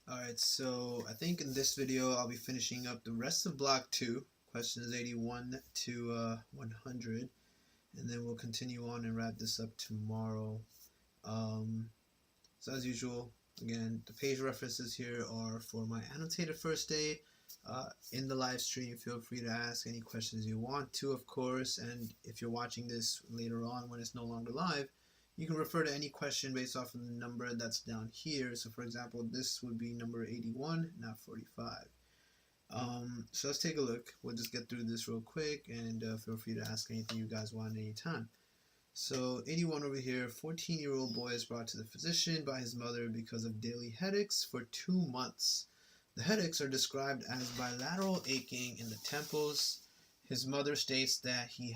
Alright, so I think in this video I'll be finishing up the rest of block 2, questions 81 to 100, and then we'll continue on and wrap this up tomorrow. So as usual, again, the page references here are for my annotated first day. In the live stream, feel free to ask any questions you want to, of course, and if you're watching this later on when it's no longer live, you can refer to any question based off of the number that's down here. So for example, this would be number 81, not 45. So let's take a look. We'll just get through this real quick, and feel free to ask anything you guys want anytime. So 81 over here, 14-year-old boy is brought to the physician by his mother because of daily headaches for 2 months. The headaches are described as bilateral aching in the temples. His mother states that he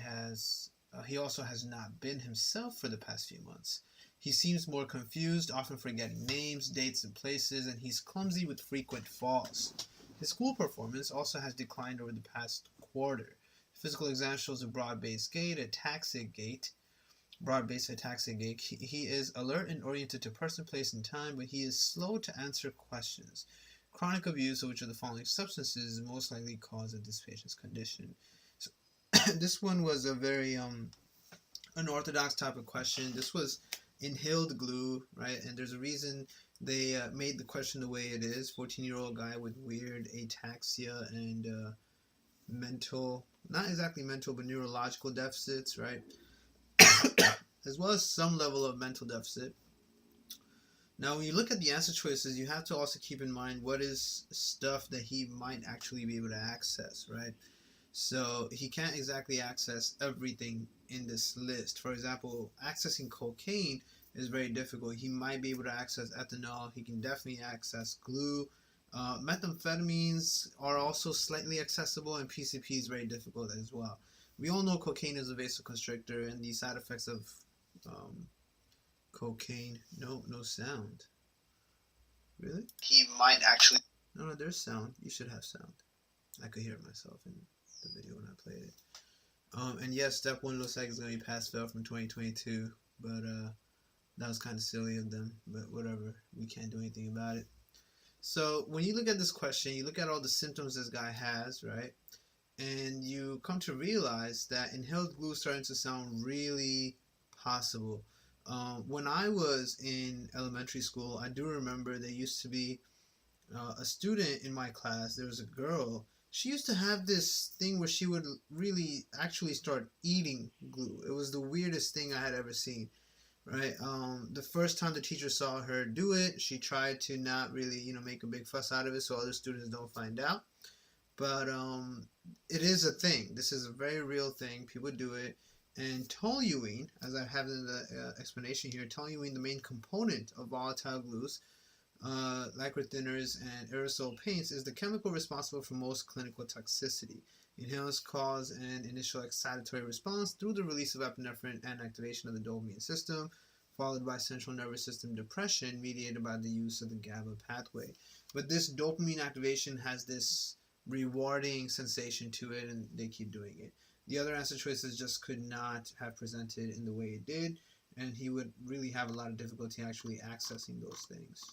also has not been himself for the past few months. He seems more confused, often forgetting names, dates, and places, and he's clumsy with frequent falls. His school performance also has declined over the past quarter. Physical exam shows a broad-based ataxic gait. He is alert and oriented to person, place, and time, but he is slow to answer questions. Chronic abuse of which of the following substances is most likely cause of this patient's condition? So this one was a very unorthodox type of question. This was inhaled glue, right? And there's a reason they made the question the way it is. 14-year-old guy with weird ataxia and mental, not exactly mental, but neurological deficits, right? As well as some level of mental deficit. Now, when you look at the answer choices, you have to also keep in mind what is stuff that he might actually be able to access, right? So he can't exactly access everything in this list. For example, accessing cocaine is very difficult. He might be able to access ethanol. He can definitely access glue. Methamphetamines are also slightly accessible, and PCP is very difficult as well. We all know cocaine is a vasoconstrictor, and the side effects of cocaine. No sound. Really? He might actually. No, there's sound. You should have sound. I could hear it myself in the video when I played it. And yes, step 1 looks like it's going to be pass-fail from 2022, but that was kind of silly of them, but whatever. We can't do anything about it. So when you look at this question, you look at all the symptoms this guy has, right? And you come to realize that inhaled glue is starting to sound really possible. When I was in elementary school, I do remember there used to be a student in my class. There was a girl. She used to have this thing where she would really actually start eating glue. It was the weirdest thing I had ever seen, right? The first time the teacher saw her do it, she tried to not really, make a big fuss out of it so other students don't find out. But it is a thing. This is a very real thing. People do it. And toluene, as I have in the explanation here, toluene, the main component of volatile glues, lacquer thinners, and aerosol paints, is the chemical responsible for most clinical toxicity. Inhalants cause an initial excitatory response through the release of epinephrine and activation of the dopamine system, followed by central nervous system depression mediated by the use of the GABA pathway. But this dopamine activation has this rewarding sensation to it, and they keep doing it. The other answer choices just could not have presented in the way it did, and he would really have a lot of difficulty actually accessing those things.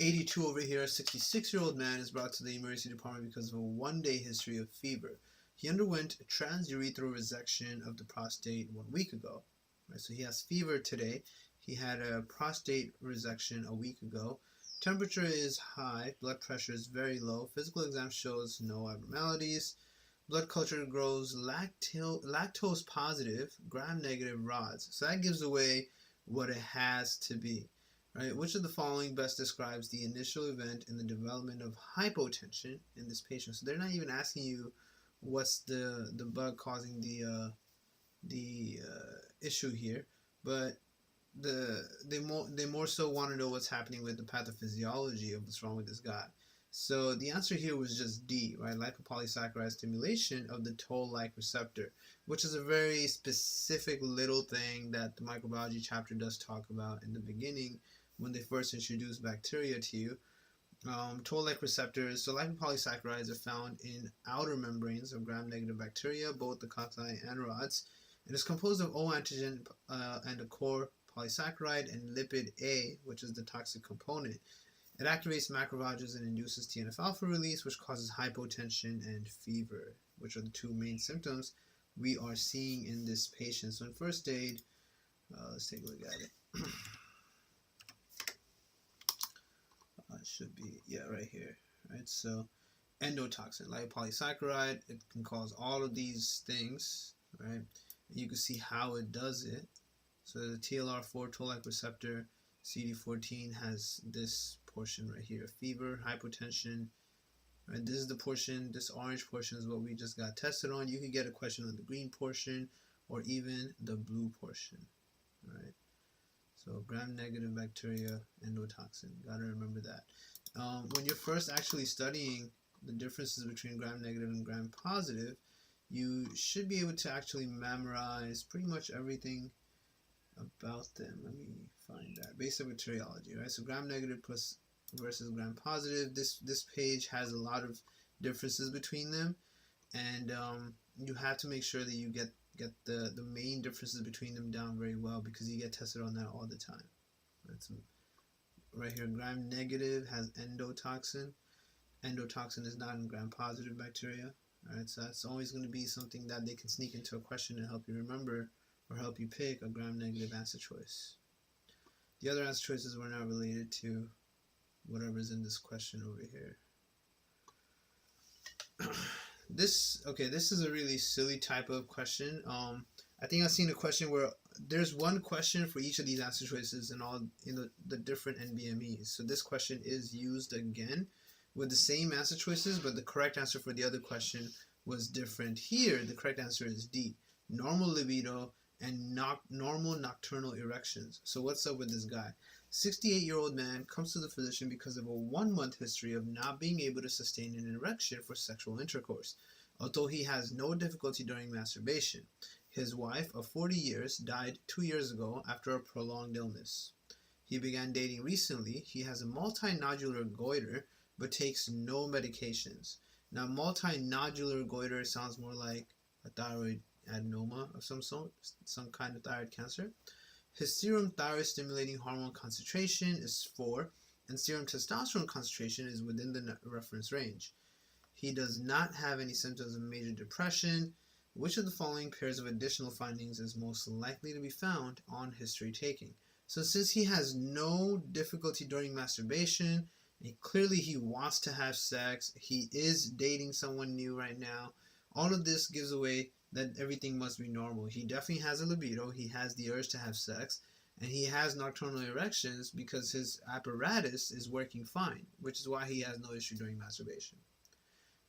82 over here, a 66-year-old man is brought to the emergency department because of a one-day history of fever. He underwent a transurethral resection of the prostate 1 week ago. Right, so he has fever today. He had a prostate resection a week ago. Temperature is high, blood pressure is very low, physical exam shows no abnormalities, blood culture grows lactose positive, gram-negative rods. So that gives away what it has to be. Right? Which of the following best describes the initial event in the development of hypotension in this patient? So they're not even asking you what's the bug causing the issue here, but they more so want to know what's happening with the pathophysiology of what's wrong with this guy. So the answer here was just D, right? Lipopolysaccharide stimulation of the toll-like receptor, which is a very specific little thing that the microbiology chapter does talk about in the beginning when they first introduce bacteria to you. Toll-like receptors, so lipopolysaccharides are found in outer membranes of gram-negative bacteria, both the cocci and rods. It is composed of O antigen and a core polysaccharide and lipid A, which is the toxic component. It activates macrophages and induces TNF-alpha release, which causes hypotension and fever, which are the two main symptoms we are seeing in this patient. So in first aid, let's take a look at it. It should be, yeah, right here, right? So endotoxin, lipopolysaccharide, it can cause all of these things, right? You can see how it does it. So the TLR4 toll-like receptor, CD14 has this portion right here, fever, hypotension, right? This is the portion, this orange portion is what we just got tested on. You could get a question on the green portion or even the blue portion, right? So gram-negative bacteria, endotoxin, gotta remember that. When you're first actually studying the differences between gram-negative and gram-positive, you should be able to actually memorize pretty much everything about them. Let me find that. Basic bacteriology, right? So gram-negative plus versus gram-positive. This page has a lot of differences between them, and you have to make sure that you get the main differences between them down very well, because you get tested on that all the time. That's right here. Gram-negative has endotoxin. Endotoxin is not in gram-positive bacteria. Alright, so that's always going to be something that they can sneak into a question and help you remember or help you pick a gram-negative answer choice. The other answer choices were not related to whatever's in this question over here. This is a really silly type of question. I think I've seen a question where there's one question for each of these answer choices in all the different NBMEs. So this question is used again with the same answer choices, but the correct answer for the other question was different. Here, the correct answer is D, normal libido and normal nocturnal erections. So what's up with this guy? 68-year-old man comes to the physician because of a 1-month history of not being able to sustain an erection for sexual intercourse, although he has no difficulty during masturbation. His wife of 40 years died 2 years ago after a prolonged illness. He began dating recently. He has a multinodular goiter but takes no medications. Now, multinodular goiter sounds more like a thyroid adenoma of some sort, some kind of thyroid cancer. His serum thyroid stimulating hormone concentration is 4, and serum testosterone concentration is within the reference range. He does not have any symptoms of major depression. Which of the following pairs of additional findings is most likely to be found on history taking? So since he has no difficulty during masturbation, and clearly he wants to have sex, he is dating someone new right now, all of this gives away that everything must be normal. He definitely has a libido, he has the urge to have sex, and he has nocturnal erections because his apparatus is working fine, which is why he has no issue during masturbation.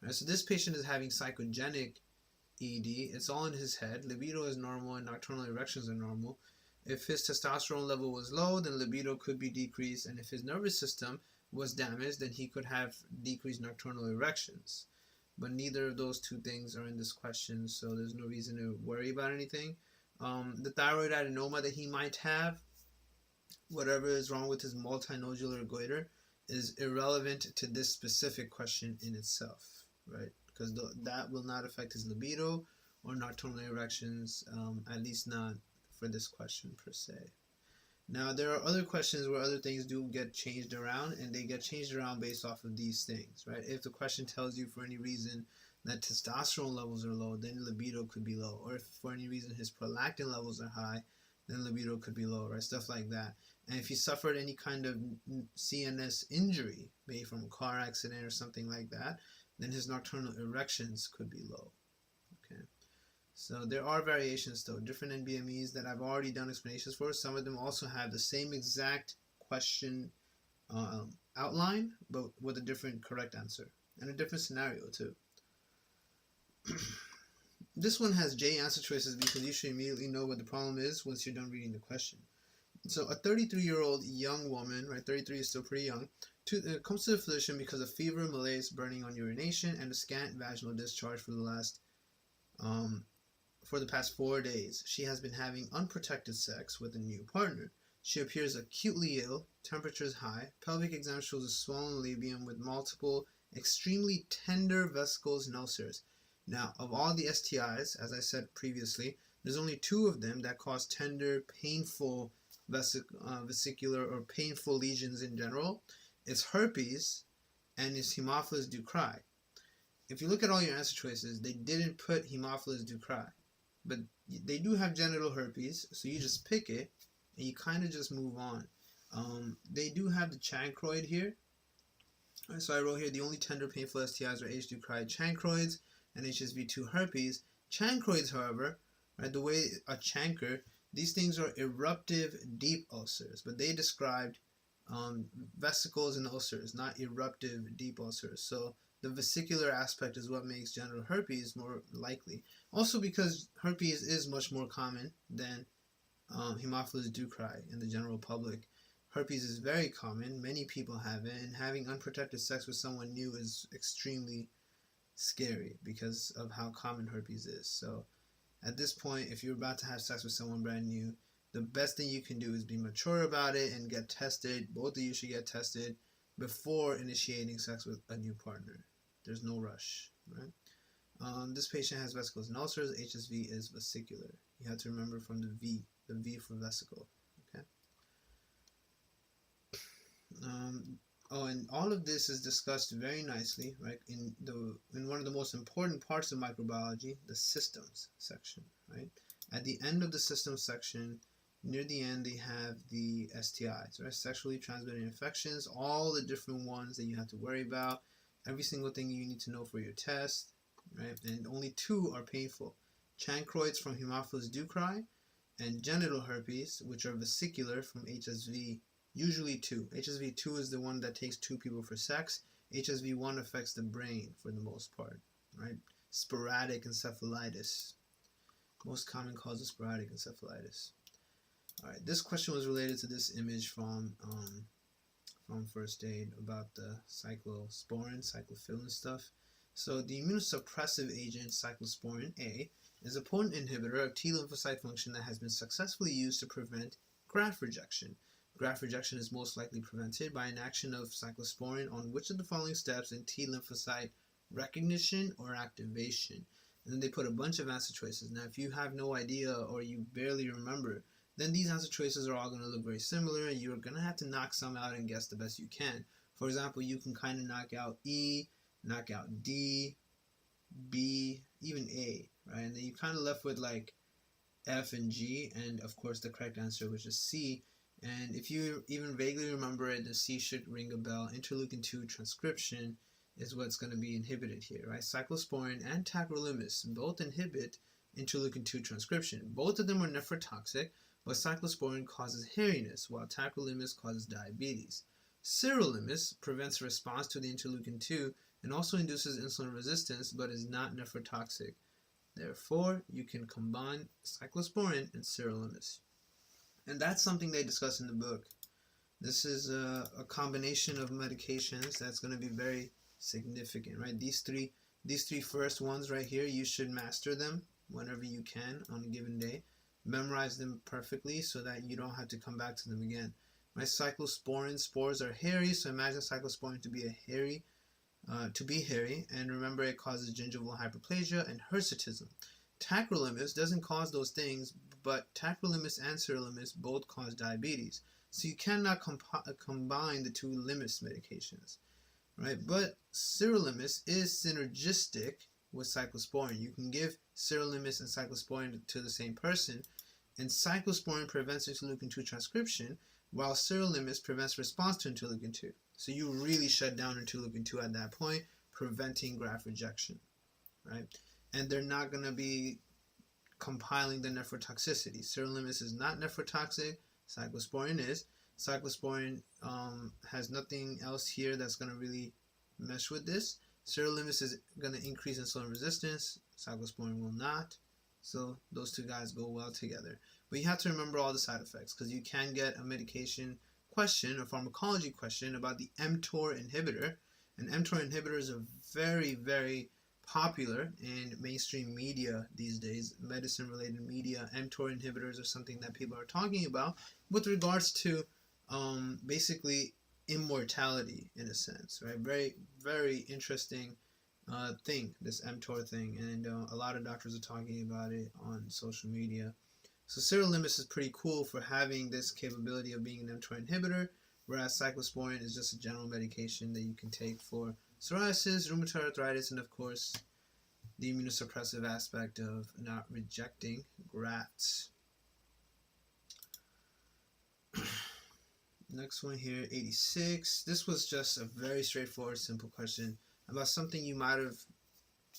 Right, so this patient is having psychogenic ED. It's all in his head. Libido is normal and nocturnal erections are normal. If his testosterone level was low, then libido could be decreased, and if his nervous system was damaged, then he could have decreased nocturnal erections. But neither of those two things are in this question, so there's no reason to worry about anything. The thyroid adenoma that he might have, whatever is wrong with his multinodular goiter, is irrelevant to this specific question in itself, right? Because that will not affect his libido or nocturnal erections, at least not for this question per se. Now, there are other questions where other things do get changed around, and they get changed around based off of these things, right? If the question tells you for any reason that testosterone levels are low, then libido could be low. Or if for any reason his prolactin levels are high, then libido could be low, right? Stuff like that. And if he suffered any kind of CNS injury, maybe from a car accident or something like that, then his nocturnal erections could be low. Okay. So there are variations though, different NBMEs that I've already done explanations for. Some of them also have the same exact question outline, but with a different correct answer and a different scenario too. This one has J answer choices because you should immediately know what the problem is once you're done reading the question. So a 33-year-old young woman, right, 33 is still pretty young, comes to the physician because of fever, malaise, burning on urination, and a scant vaginal discharge for the past 4 days. She has been having unprotected sex with a new partner. She appears acutely ill, temperature is high, pelvic exam shows a swollen labium with multiple extremely tender vesicles and ulcers. Now, of all the STIs, as I said previously, there's only 2 of them that cause tender, painful vesicular or painful lesions in general, it's herpes, and it's Haemophilus ducreyi. If you look at all your answer choices, they didn't put Haemophilus ducreyi, but they do have genital herpes, so you just pick it and you kind of just move on. They do have the chancroid here. So I wrote here the only tender painful STIs are H. ducreyi chancroids and HSV2 herpes. Chancroids, however, right, the way a chancre, these things are eruptive deep ulcers, but they described vesicles and ulcers, not eruptive deep ulcers. So the vesicular aspect is what makes genital herpes more likely. Also because herpes is much more common than Haemophilus ducreyi in the general public. Herpes is very common. Many people have it, and having unprotected sex with someone new is extremely scary because of how common herpes is. So at this point, if you're about to have sex with someone brand new, the best thing you can do is be mature about it and get tested. Both of you should get tested before initiating sex with a new partner. There's no rush, right? This patient has vesicles and ulcers. HSV is vesicular. You have to remember from the V for vesicle. Okay. And all of this is discussed very nicely, right? In one of the most important parts of microbiology, the systems section, right? At the end of the systems section, near the end, they have the STIs, right? Sexually transmitted infections, all the different ones that you have to worry about, every single thing you need to know for your test, right? And only 2 are painful: chancroids from Haemophilus ducreyi and genital herpes, which are vesicular from HSV. Usually 2. HSV2 is the one that takes 2 people for sex. HSV1 affects the brain for the most part, right? Sporadic encephalitis. Most common cause of sporadic encephalitis. All right, this question was related to this image from first aid about the cyclosporin, cyclophilin stuff. So the immunosuppressive agent cyclosporin A is a potent inhibitor of T lymphocyte function that has been successfully used to prevent graft rejection. Graft rejection is most likely prevented by an action of cyclosporin on which of the following steps in T lymphocyte recognition or activation? And then they put a bunch of answer choices. Now, if you have no idea or you barely remember, then these answer choices are all going to look very similar, and you're going to have to knock some out and guess the best you can. For example, you can kind of knock out E, knock out D, B, even A, right? And then you're kind of left with like F and G, and of course the correct answer, which is C. And if you even vaguely remember it, the C should ring a bell. Interleukin-2 transcription is what's going to be inhibited here, right? Cyclosporin and tacrolimus both inhibit interleukin-2 transcription. Both of them are nephrotoxic, but cyclosporin causes hairiness, while tacrolimus causes diabetes. Sirolimus prevents response to the interleukin-2 and also induces insulin resistance, but is not nephrotoxic. Therefore, you can combine cyclosporin and sirolimus. And that's something they discuss in the book. This is a combination of medications that's going to be very significant, right? These three first ones right here, you should master them whenever you can on a given day. Memorize them perfectly so that you don't have to come back to them again. My cyclosporin spores are hairy, so imagine cyclosporin to be hairy, and remember it causes gingival hyperplasia and hirsutism. Tacrolimus doesn't cause those things, but tacrolimus and sirolimus both cause diabetes. So you cannot combine the 2 limus medications, right? But sirolimus is synergistic with cyclosporin. You can give sirolimus and cyclosporin to the same person, and cyclosporin prevents interleukin-2 transcription, while sirolimus prevents response to interleukin-2. So you really shut down interleukin-2 at that point, preventing graft rejection, right? And they're not going to be compiling the nephrotoxicity. Sirolimus is not nephrotoxic. Cyclosporin is. Cyclosporin has nothing else here that's going to really mesh with this. Sirolimus is going to increase insulin resistance. Cyclosporin will not. So those 2 guys go well together. But you have to remember all the side effects, because you can get a medication question, a pharmacology question about the mTOR inhibitor. And mTOR inhibitors are very, very popular in mainstream media these days, medicine-related media. mTOR inhibitors are something that people are talking about with regards to basically immortality, in a sense, right? Very, very interesting thing, this mTOR thing, and a lot of doctors are talking about it on social media. So sirolimus is pretty cool for having this capability of being an mTOR inhibitor, whereas cyclosporin is just a general medication that you can take for psoriasis, rheumatoid arthritis, and of course the immunosuppressive aspect of not rejecting grafts. Next one here, 86. This was just a very straightforward, simple question about something you might have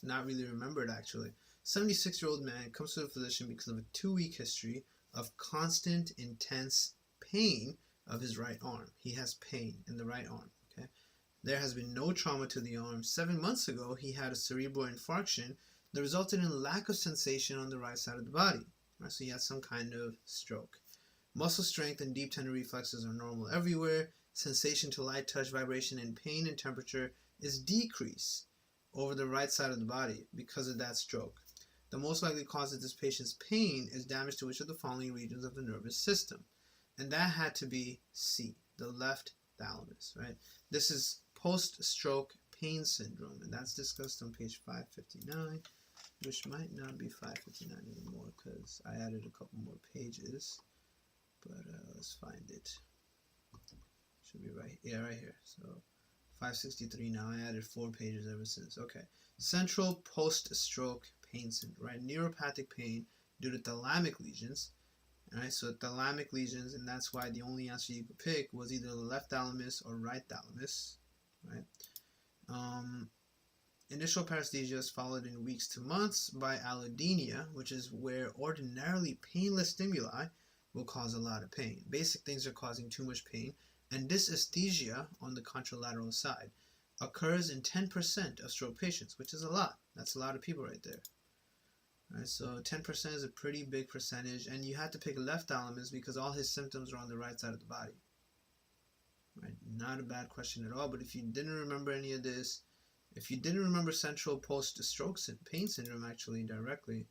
not really remembered actually. 76-year-old man comes to the physician because of a 2-week history of constant, intense pain of his right arm. He has pain in the right arm. Okay, there has been no trauma to the arm. 7 months ago, he had a cerebral infarction that resulted in lack of sensation on the right side of the body. Right, so he had some kind of stroke. Muscle strength and deep tender reflexes are normal everywhere. Sensation to light, touch, vibration, and pain and temperature is decreased over the right side of the body because of that stroke. The most likely cause of this patient's pain is damage to which of the following regions of the nervous system? And that had to be C, the left thalamus, right? This is post-stroke pain syndrome, and that's discussed on page 559, which might not be 559 anymore because I added a couple more pages. But let's find it. Should be right here. So 563 now. I added 4 pages ever since. Okay. Central post-stroke pain syndrome, right? Neuropathic pain due to thalamic lesions. Alright, so thalamic lesions, and that's why the only answer you could pick was either the left thalamus or right thalamus. Right? Initial paresthesia is followed in weeks to months by allodynia, which is where ordinarily painless stimuli will cause a lot of pain. Basic things are causing too much pain, and dysesthesia on the contralateral side occurs in 10% of stroke patients, which is a lot. That's a lot of people right there. All right, so 10% is a pretty big percentage, and you had to pick left thalamus because all his symptoms are on the right side of the body. Right? Not a bad question at all, but if you didn't remember any of this, if you didn't remember central post-stroke pain syndrome actually directly,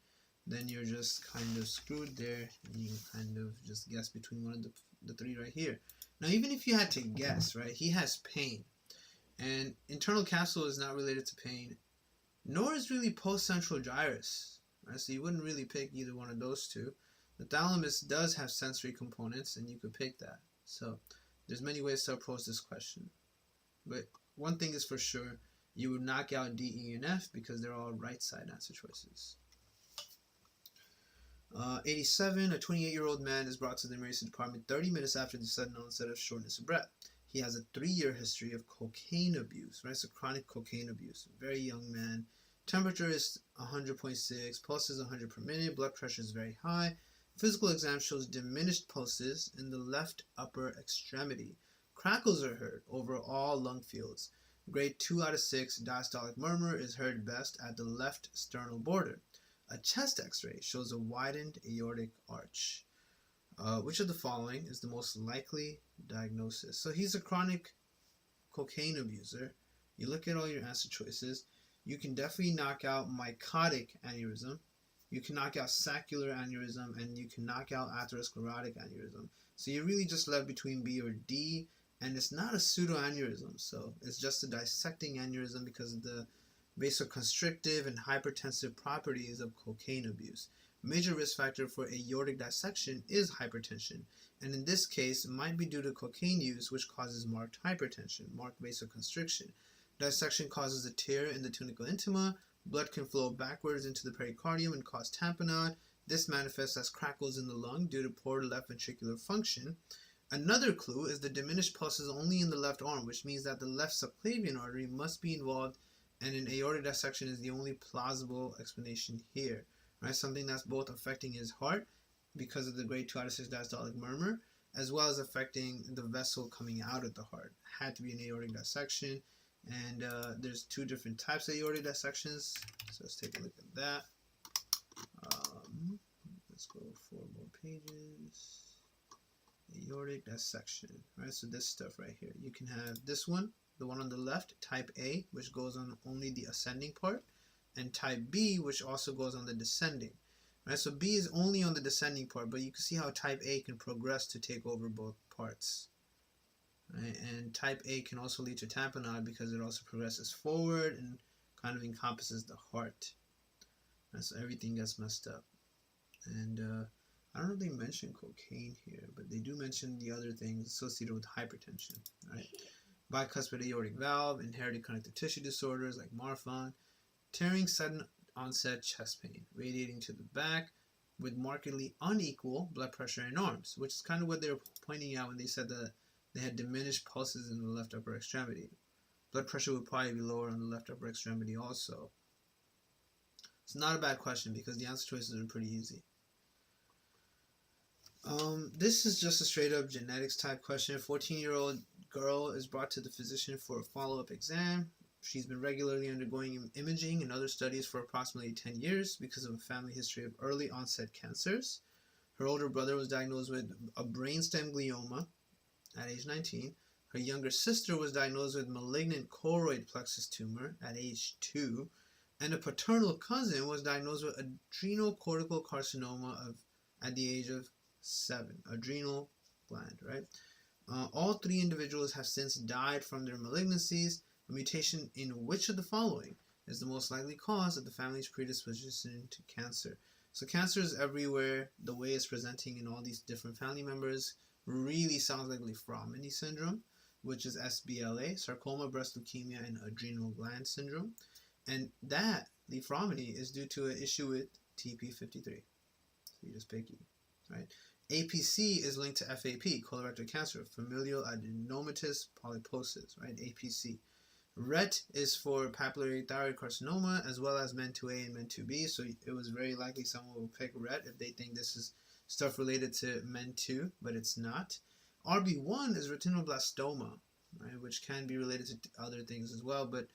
then you're just kind of screwed there, and you kind of just guess between one of the 3 right here. Now, even if you had to guess, right, he has pain, and internal capsule is not related to pain, nor is really post-central gyrus, right? So you wouldn't really pick either one of those 2. The thalamus does have sensory components, and you could pick that. So there's many ways to approach this question, but one thing is for sure, you would knock out D, E, and F because they're all right side answer choices. 87, a 28-year-old man is brought to the emergency department 30 minutes after the sudden onset of shortness of breath. He has a 3-year history of cocaine abuse, right? So chronic cocaine abuse. Very young man. Temperature is 100.6, pulse is 100 per minute, blood pressure is very high. Physical exam shows diminished pulses in the left upper extremity. Crackles are heard over all lung fields. Grade 2 out of 6 diastolic murmur is heard best at the left sternal border. A chest x-ray shows a widened aortic arch. Which of the following is the most likely diagnosis? So he's a chronic cocaine abuser. You look at all your answer choices. You can definitely knock out mycotic aneurysm. You can knock out saccular aneurysm, and you can knock out atherosclerotic aneurysm. So you're really just left between B or D, and it's not a pseudoaneurysm. So it's just a dissecting aneurysm because of the vasoconstrictive and hypertensive properties of cocaine abuse. Major risk factor for aortic dissection is hypertension, and in this case, it might be due to cocaine use, which causes marked hypertension, marked vasoconstriction. Dissection causes a tear in the tunica intima. Blood can flow backwards into the pericardium and cause tamponade. This manifests as crackles in the lung due to poor left ventricular function. Another clue is the diminished pulses only in the left arm, which means that the left subclavian artery must be involved, and an aortic dissection is the only plausible explanation here. Right? Something that's both affecting his heart because of the grade 2 out of 6 diastolic murmur, as well as affecting the vessel coming out of the heart. Had to be an aortic dissection, and there's 2 different types of aortic dissections. So let's take a look at that. Let's go 4 more pages. Aortic dissection. Right, so this stuff right here. You can have this one, the one on the left, type A, which goes on only the ascending part, and type B, which also goes on the descending. Right, so B is only on the descending part, but you can see how type A can progress to take over both parts. Right, and type A can also lead to tamponade because it also progresses forward and kind of encompasses the heart. Right, so everything gets messed up. And I don't know if they mention cocaine here, but they do mention the other things associated with hypertension, right? Bicuspid aortic valve, inherited connective tissue disorders like Marfan, tearing sudden onset chest pain, radiating to the back with markedly unequal blood pressure in arms, which is kind of what they were pointing out when they said that they had diminished pulses in the left upper extremity. Blood pressure would probably be lower on the left upper extremity also. It's not a bad question because the answer choices are pretty easy. This is just a straight up genetics type question. A 14-year-old girl is brought to the physician for a follow-up exam. She's been regularly undergoing imaging and other studies for approximately 10 years because of a family history of early onset cancers. Her older brother was diagnosed with a brainstem glioma at age 19. Her younger sister was diagnosed with malignant choroid plexus tumor at age 2. And a paternal cousin was diagnosed with adrenocortical carcinoma at the age of 7, adrenal gland, right? All 3 individuals have since died from their malignancies. A mutation in which of the following is the most likely cause of the family's predisposition to cancer? So cancer is everywhere. The way it's presenting in all these different family members really sounds like Li-Fraumeni syndrome, which is SBLA, sarcoma, breast leukemia, and adrenal gland syndrome. And that Li-Fraumeni is due to an issue with TP53. So you just pick E, right? APC is linked to FAP, colorectal cancer, familial adenomatous polyposis, right? APC. RET is for papillary thyroid carcinoma, as well as MEN2A and MEN2B. So it was very likely someone will pick RET if they think this is stuff related to MEN2, but it's not. RB1 is retinoblastoma, right, which can be related to other things as well, but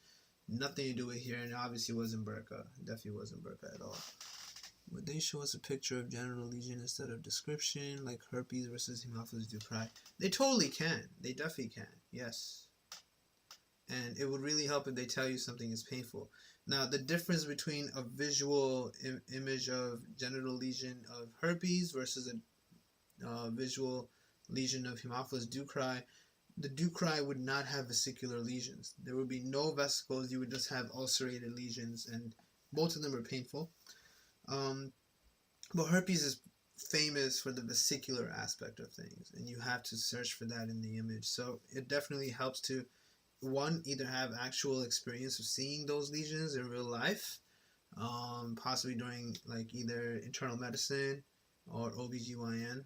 nothing to do with here, and obviously wasn't BRCA. Definitely wasn't BRCA at all. Would they show us a picture of genital lesion instead of description, like herpes versus Haemophilus ducrei? They totally can. They definitely can. Yes. And it would really help if they tell you something is painful. Now, the difference between a visual image of genital lesion of herpes versus a visual lesion of Haemophilus ducrei, the ducrei would not have vesicular lesions. There would be no vesicles. You would just have ulcerated lesions, and both of them are painful. But herpes is famous for the vesicular aspect of things, and you have to search for that in the image. So it definitely helps to, one, either have actual experience of seeing those lesions in real life, possibly during like either internal medicine or OBGYN.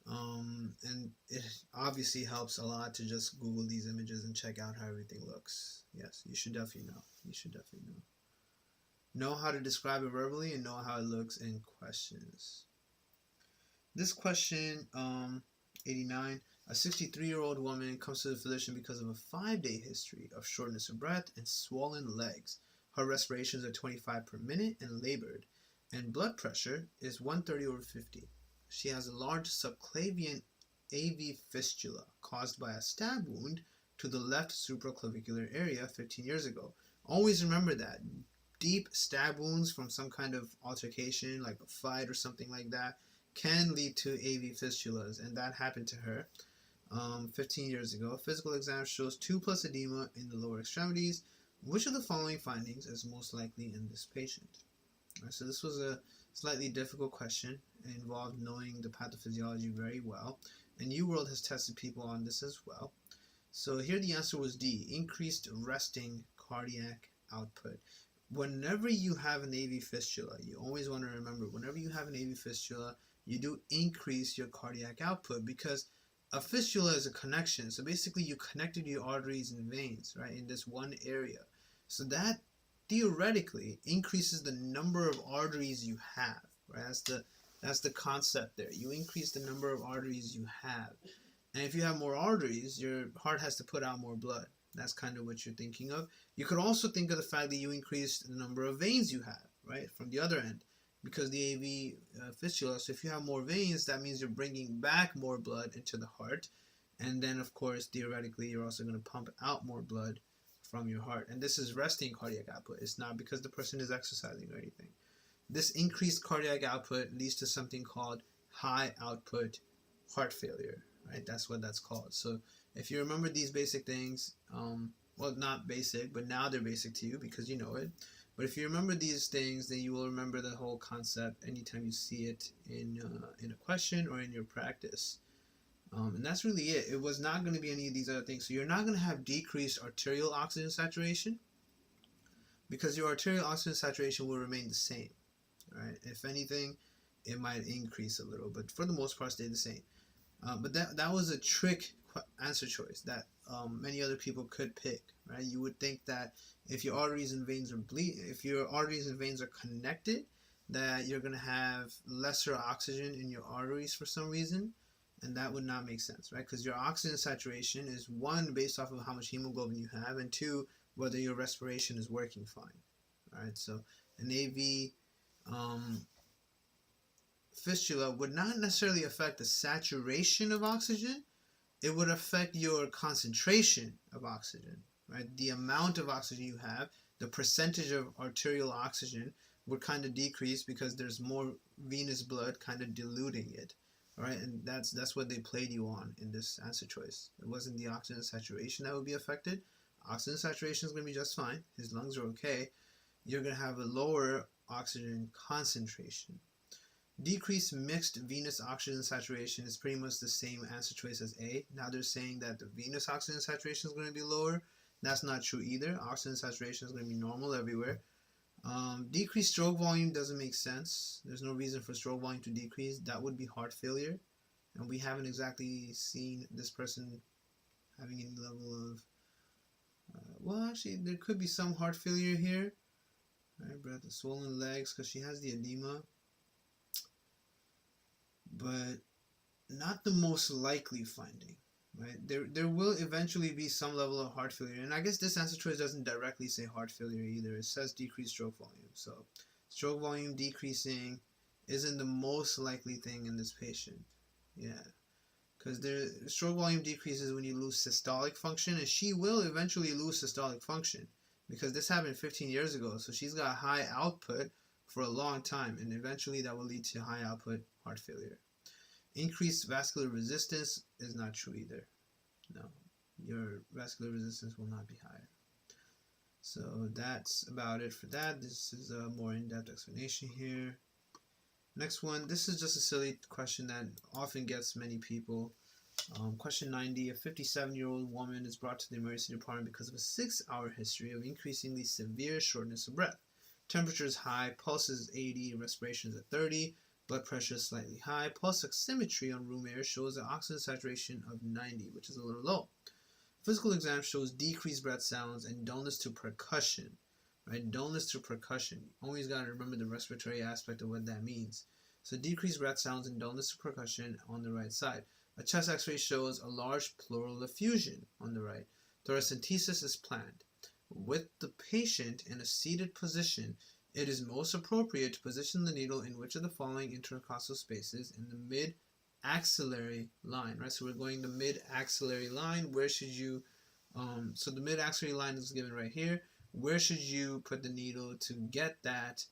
And it obviously helps a lot to just Google these images and check out how everything looks. Yes, you should definitely know. You should definitely know. Know how to describe it verbally and know how it looks in questions. This question, 89. A 63-year-old woman comes to the physician because of a 5-day history of shortness of breath and swollen legs. Her respirations are 25 per minute and labored, and blood pressure is 130/50. She has a large subclavian AV fistula caused by a stab wound to the left supraclavicular area 15 years ago. Always remember that. Deep stab wounds from some kind of altercation, like a fight or something like that, can lead to AV fistulas, and that happened to her 15 years ago. A physical exam shows 2+ edema in the lower extremities. Which of the following findings is most likely in this patient? Right, so this was a slightly difficult question. It involved knowing the pathophysiology very well, and UWorld has tested people on this as well. So here the answer was D, increased resting cardiac output. Whenever you have an AV fistula, you always want to remember, whenever you have an AV fistula, you do increase your cardiac output, because a fistula is a connection. So basically you connected your arteries and veins, right, in this one area. So that theoretically increases the number of arteries you have, right? That's the concept there. You increase the number of arteries you have. And if you have more arteries, your heart has to put out more blood. That's kind of what you're thinking of. You could also think of the fact that you increase the number of veins you have, right, from the other end, because the AV fistula. So if you have more veins, that means you're bringing back more blood into the heart. And then, of course, theoretically, you're also going to pump out more blood from your heart. And this is resting cardiac output. It's not because the person is exercising or anything. This increased cardiac output leads to something called high output heart failure, right? That's what that's called. So if you remember these basic things, well, not basic, but now they're basic to you because you know it. But if you remember these things, then you will remember the whole concept anytime you see it in a question or in your practice. And that's really it. It was not going to be any of these other things. So you're not going to have decreased arterial oxygen saturation, because your arterial oxygen saturation will remain the same, right? If anything, it might increase a little, but for the most part, stay the same. But that was a trick answer choice that many other people could pick, right? You would think that if your arteries and veins are if your arteries and veins are connected, that you're going to have lesser oxygen in your arteries for some reason, and that would not make sense, right? Because your oxygen saturation is, one, based off of how much hemoglobin you have, and two, whether your respiration is working fine, right? So an AV fistula would not necessarily affect the saturation of oxygen. It would affect your concentration of oxygen, right? The amount of oxygen you have, the percentage of arterial oxygen would kind of decrease because there's more venous blood kind of diluting it, all right? And that's what they played you on in this answer choice. It wasn't the oxygen saturation that would be affected. Oxygen saturation is going to be just fine. His lungs are okay. You're going to have a lower oxygen concentration. Decreased mixed venous oxygen saturation is pretty much the same answer choice as A. Now they're saying that the venous oxygen saturation is going to be lower. That's not true either. Oxygen saturation is going to be normal everywhere. Decreased stroke volume doesn't make sense. There's no reason for stroke volume to decrease. That would be heart failure. And we haven't exactly seen this person having any level of... well, actually, there could be some heart failure here. Right, breath and swollen legs because she has the edema. But not the most likely finding, right? There will eventually be some level of heart failure, and I guess this answer choice doesn't directly say heart failure either. It says decreased stroke volume, so stroke volume decreasing isn't the most likely thing in this patient. Yeah, because the stroke volume decreases when you lose systolic function, and she will eventually lose systolic function because this happened 15 years ago, so she's got high output for a long time, and eventually that will lead to high output heart failure. Increased vascular resistance is not true either. No, your vascular resistance will not be higher. So that's about it for that. This is a more in-depth explanation here. Next one, this is just a silly question that often gets many people. Question 90, a 57-year-old woman is brought to the emergency department because of a 6-hour history of increasingly severe shortness of breath. Temperature is high, pulse is 80, respiration is at 30, blood pressure is slightly high. Pulse oximetry on room air shows an oxygen saturation of 90, which is a little low. Physical exam shows decreased breath sounds and dullness to percussion. Right? Dullness to percussion. You always got to remember the respiratory aspect of what that means. So decreased breath sounds and dullness to percussion on the right side. A chest x-ray shows a large pleural effusion on the right. Thoracentesis is planned. With the patient in a seated position, it is most appropriate to position the needle in which of the following intercostal spaces in the mid-axillary line, right? So we're going the mid-axillary line. Where should you, so the mid-axillary line is given right here. Where should you put the needle to get that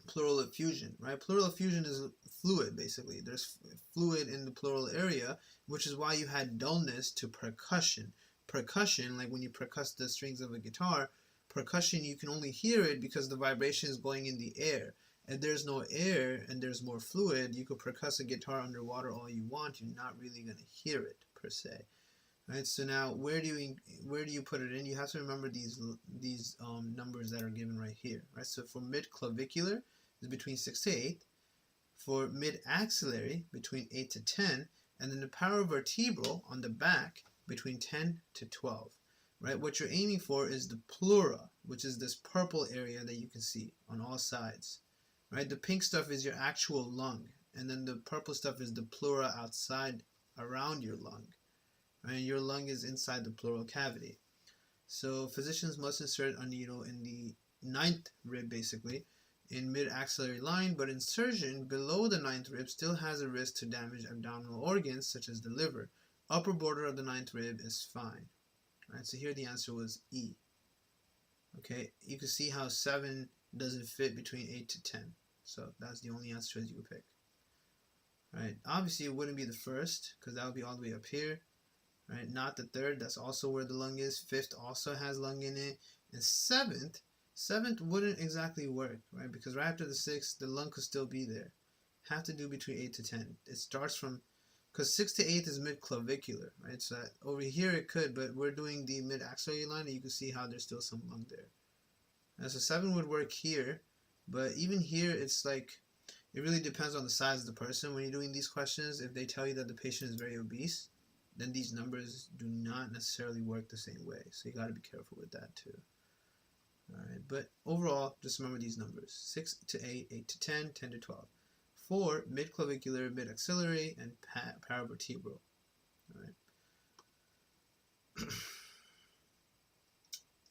pleural effusion, right? Pleural effusion is fluid, basically. There's fluid in the pleural area, which is why you had dullness to percussion. Percussion, like when you percuss the strings of a guitar, percussion, you can only hear it because the vibration is going in the air. If there's no air and there's more fluid, you could percuss a guitar underwater all you want. You're not really going to hear it per se. Right? So now, where do you put it in? You have to remember these numbers that are given right here. Right? So for mid-clavicular, is between 6 to 8. For mid-axillary, between 8 to 10. And then the paravertebral on the back, between 10 to 12. Right? What you're aiming for is the pleura, which is this purple area that you can see on all sides. Right? The pink stuff is your actual lung, and then the purple stuff is the pleura outside around your lung. Right? Your lung is inside the pleural cavity. So physicians must insert a needle in the 9th rib, basically, in mid-axillary line, but insertion below the 9th rib still has a risk to damage abdominal organs such as the liver. Upper border of the 9th rib is fine. Right? So here the answer was E. Okay, you can see how 7 doesn't fit between 8 to 10. So that's the only answer you would pick. Right? Obviously, it wouldn't be the first because that would be all the way up here. Right? Not the 3rd. That's also where the lung is. 5th also has lung in it. And 7th Seventh wouldn't exactly work, right? Because right after the 6th, the lung could still be there. Have to do between 8 to 10. It starts from, because 6 to 8 is mid-clavicular, right? So over here it could, but we're doing the mid-axillary line, and you can see how there's still some lung there. And so 7 would work here, but even here, it's like, it really depends on the size of the person. When you're doing these questions, if they tell you that the patient is very obese, then these numbers do not necessarily work the same way. So you got to be careful with that too. Alright, but overall, just remember these numbers. 6 to 8, 8 to 10, 10 to 12. 4, mid-clavicular, mid-axillary, and paravertebral. Alright.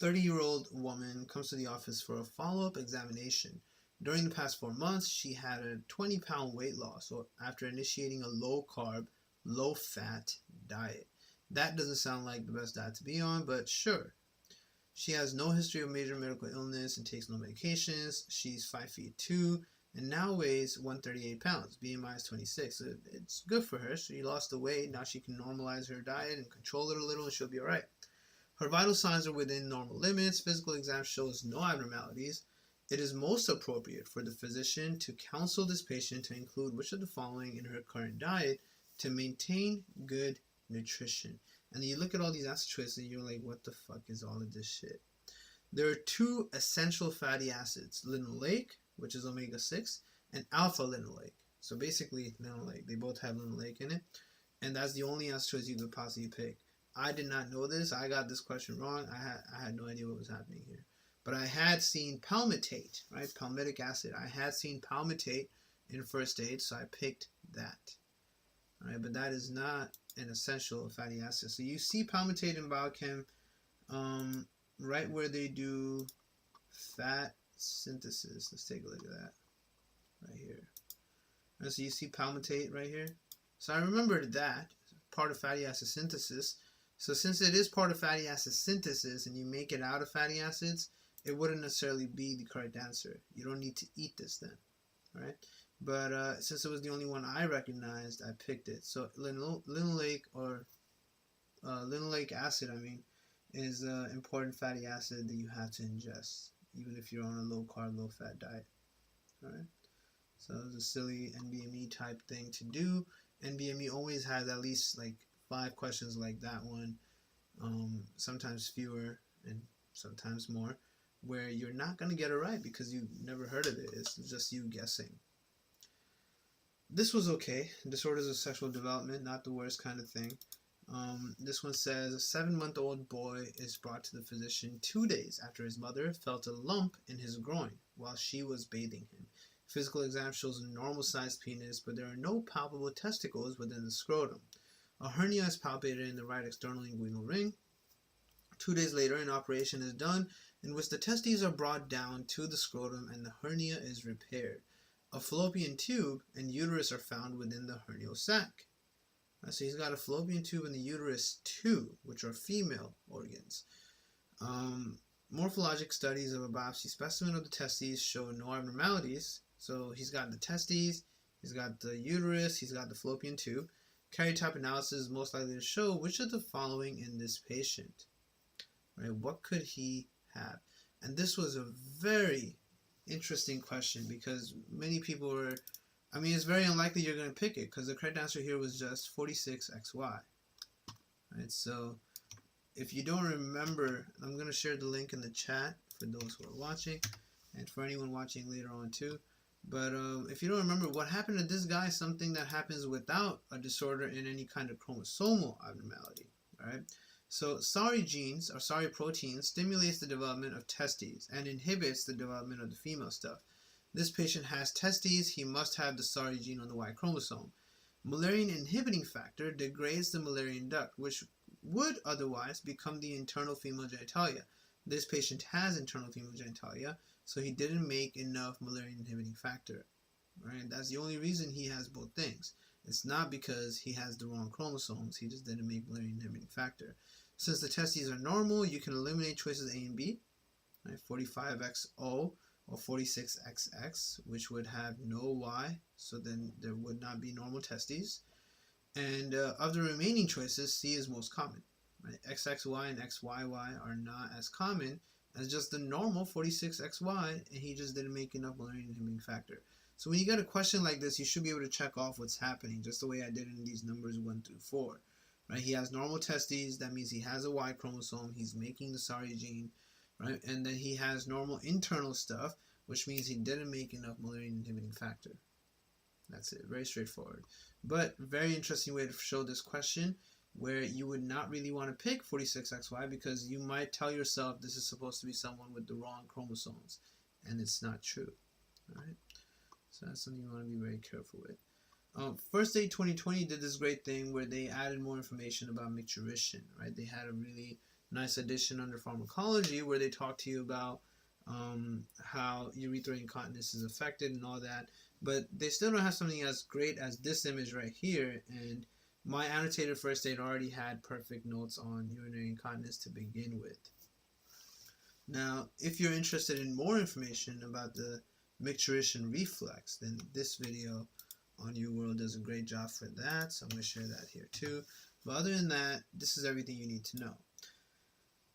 30-year-old woman comes to the office for a follow-up examination. During the past 4 months, she had a 20-pound weight loss after initiating a low-carb, low-fat diet. That doesn't sound like the best diet to be on, but sure. She has no history of major medical illness and takes no medications. She's 5'2" and now weighs 138 pounds. BMI is 26. So it's good for her. She lost the weight. Now she can normalize her diet and control it a little, and she'll be all right. Her vital signs are within normal limits. Physical exam shows no abnormalities. It is most appropriate for the physician to counsel this patient to include which of the following in her current diet to maintain good nutrition. And you look at all these acid choices and you're like, what the fuck is all of this shit? There are 2 essential fatty acids, linoleic, which is omega-6, and alpha-linoleic. So basically, linoleic, they both have linoleic in it. And that's the only acid choice you could possibly pick. I did not know this. I got this question wrong. I had no idea what was happening here. But I had seen palmitate, right? Palmitic acid. I had seen palmitate in first aid, so I picked that. All right, but that is not an essential fatty acid. So you see palmitate in biochem right where they do fat synthesis. Let's take a look at that right here. And so you see palmitate right here. So I remembered that part of fatty acid synthesis. So since it is part of fatty acid synthesis and you make it out of fatty acids, it wouldn't necessarily be the correct answer. You don't need to eat this then, right? But since it was the only one I recognized, I picked it. So linoleic or linoleic acid, is an important fatty acid that you have to ingest, even if you're on a low-carb, low-fat diet. All right. So it's a silly NBME type thing to do. NBME always has at least like 5 questions like that one, sometimes fewer and sometimes more, where you're not going to get it right because you've never heard of it. It's just you guessing. This was okay. Disorders of sexual development, not the worst kind of thing. This one says, a 7-month-old boy is brought to the physician 2 days after his mother felt a lump in his groin while she was bathing him. Physical exam shows a normal-sized penis, but there are no palpable testicles within the scrotum. A hernia is palpated in the right external inguinal ring. 2 days later, an operation is done in which the testes are brought down to the scrotum and the hernia is repaired. A fallopian tube and uterus are found within the hernial sac. So he's got a fallopian tube and the uterus too, which are female organs. Morphologic studies of a biopsy specimen of the testes show no abnormalities. So he's got the testes, he's got the uterus, he's got the fallopian tube. Karyotype analysis is most likely to show which of the following in this patient. Right? What could he have? And this was a very interesting question because many people were, it's very unlikely you're going to pick it because the correct answer here was just 46XY. Right? So if you don't remember, I'm going to share the link in the chat for those who are watching and for anyone watching later on too. But if you don't remember, what happened to this guy is something that happens without a disorder in any kind of chromosomal abnormality. All right. So SARI genes or SARI proteins stimulates the development of testes and inhibits the development of the female stuff. This patient has testes, he must have the SARI gene on the Y chromosome. Mullerian inhibiting factor degrades the Mullerian duct, which would otherwise become the internal female genitalia. This patient has internal female genitalia, so he didn't make enough Mullerian inhibiting factor. Right? That's the only reason he has both things. It's not because he has the wrong chromosomes, he just didn't make Mullerian inhibiting factor. Since the testes are normal, you can eliminate choices A and B, right? 45XO or 46XX, which would have no Y, so then there would not be normal testes. And of the remaining choices, C is most common. Right? XXY and XYY are not as common, as just the normal 46XY, and he just didn't make enough malaria inhibiting factor. So when you get a question like this, you should be able to check off what's happening, just the way I did in these numbers 1 through 4. Right? He has normal testes, that means he has a Y chromosome, he's making the SARI gene, right? And then he has normal internal stuff, which means he didn't make enough malaria inhibiting factor. That's it, very straightforward. But very interesting way to show this question, where you would not really want to pick 46XY because you might tell yourself this is supposed to be someone with the wrong chromosomes, and it's not true. All right, so that's something you want to be very careful with. First Aid 2020 did this great thing where they added more information about micturition, right? They had a really nice addition under pharmacology where they talked to you about how urethral incontinence is affected and all that, but they still don't have something as great as this image right here. And my annotated first aid already had perfect notes on urinary incontinence to begin with. Now, if you're interested in more information about the micturition reflex, then this video on UWorld does a great job for that, so I'm going to share that here too. But other than that, this is everything you need to know.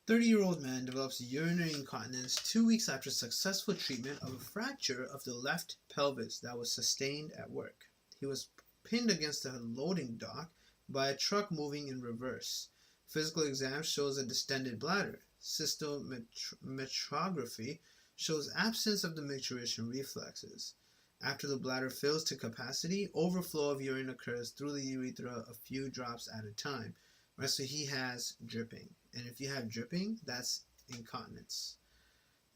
30-year-old man develops urinary incontinence 2 weeks after successful treatment of a fracture of the left pelvis that was sustained at work. He was pinned against a loading dock by a truck moving in reverse. Physical exam shows a distended bladder. Cystometrography shows absence of the micturition reflexes. After the bladder fills to capacity, overflow of urine occurs through the urethra a few drops at a time. Right, so he has dripping. And if you have dripping, that's incontinence.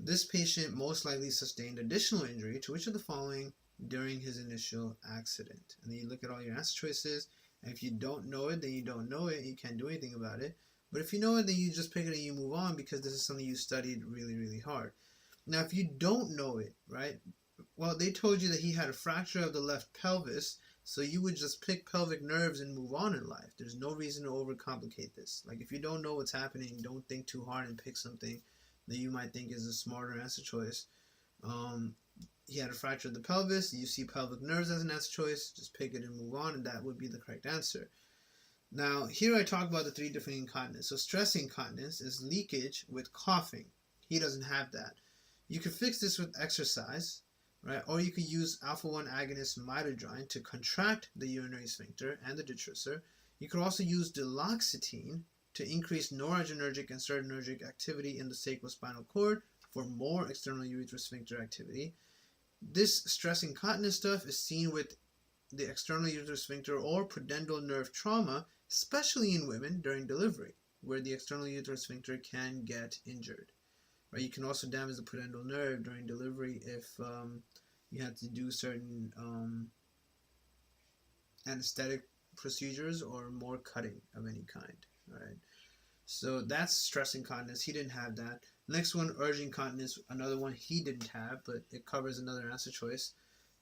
This patient most likely sustained additional injury to which of the following during his initial accident? And then you look at all your answer choices. And if you don't know it, then you don't know it. You can't do anything about it. But if you know it, then you just pick it and you move on because this is something you studied really, really hard. Now, if you don't know it, right? Well, they told you that he had a fracture of the left pelvis, so you would just pick pelvic nerves and move on in life. There's no reason to overcomplicate this. Like, if you don't know what's happening, don't think too hard and pick something that you might think is a smarter answer choice. He had a fracture of the pelvis. You see pelvic nerves as an answer choice. Just pick it and move on, and that would be the correct answer. Now, here I talk about the 3 different incontinence. So stress incontinence is leakage with coughing. He doesn't have that. You could fix this with exercise, right? Or you could use alpha-1 agonist midodrine to contract the urinary sphincter and the detrusor. You could also use duloxetine to increase noradrenergic and serotonergic activity in the sacrospinal cord for more external urethral sphincter activity. This stress incontinence stuff is seen with the external urethral sphincter or pudendal nerve trauma, especially in women during delivery, where the external urethral sphincter can get injured. Right? You can also damage the pudendal nerve during delivery if you have to do certain anesthetic procedures or more cutting of any kind. Right? So that's stress incontinence. He didn't have that. Next one, urge incontinence, another one he didn't have, but it covers another answer choice.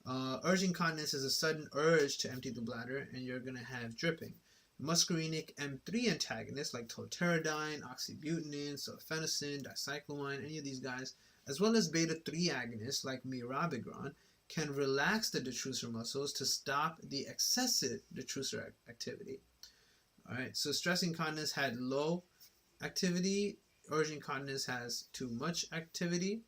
Urge incontinence is a sudden urge to empty the bladder, and you're going to have dripping. Muscarinic M3 antagonists like tolterodine, oxybutynin, sulfenacin, dicyclomine, any of these guys, as well as beta-3 agonists like mirabegron, can relax the detrusor muscles to stop the excessive detrusor activity. All right, so stress incontinence had low activity. Urge incontinence has too much activity.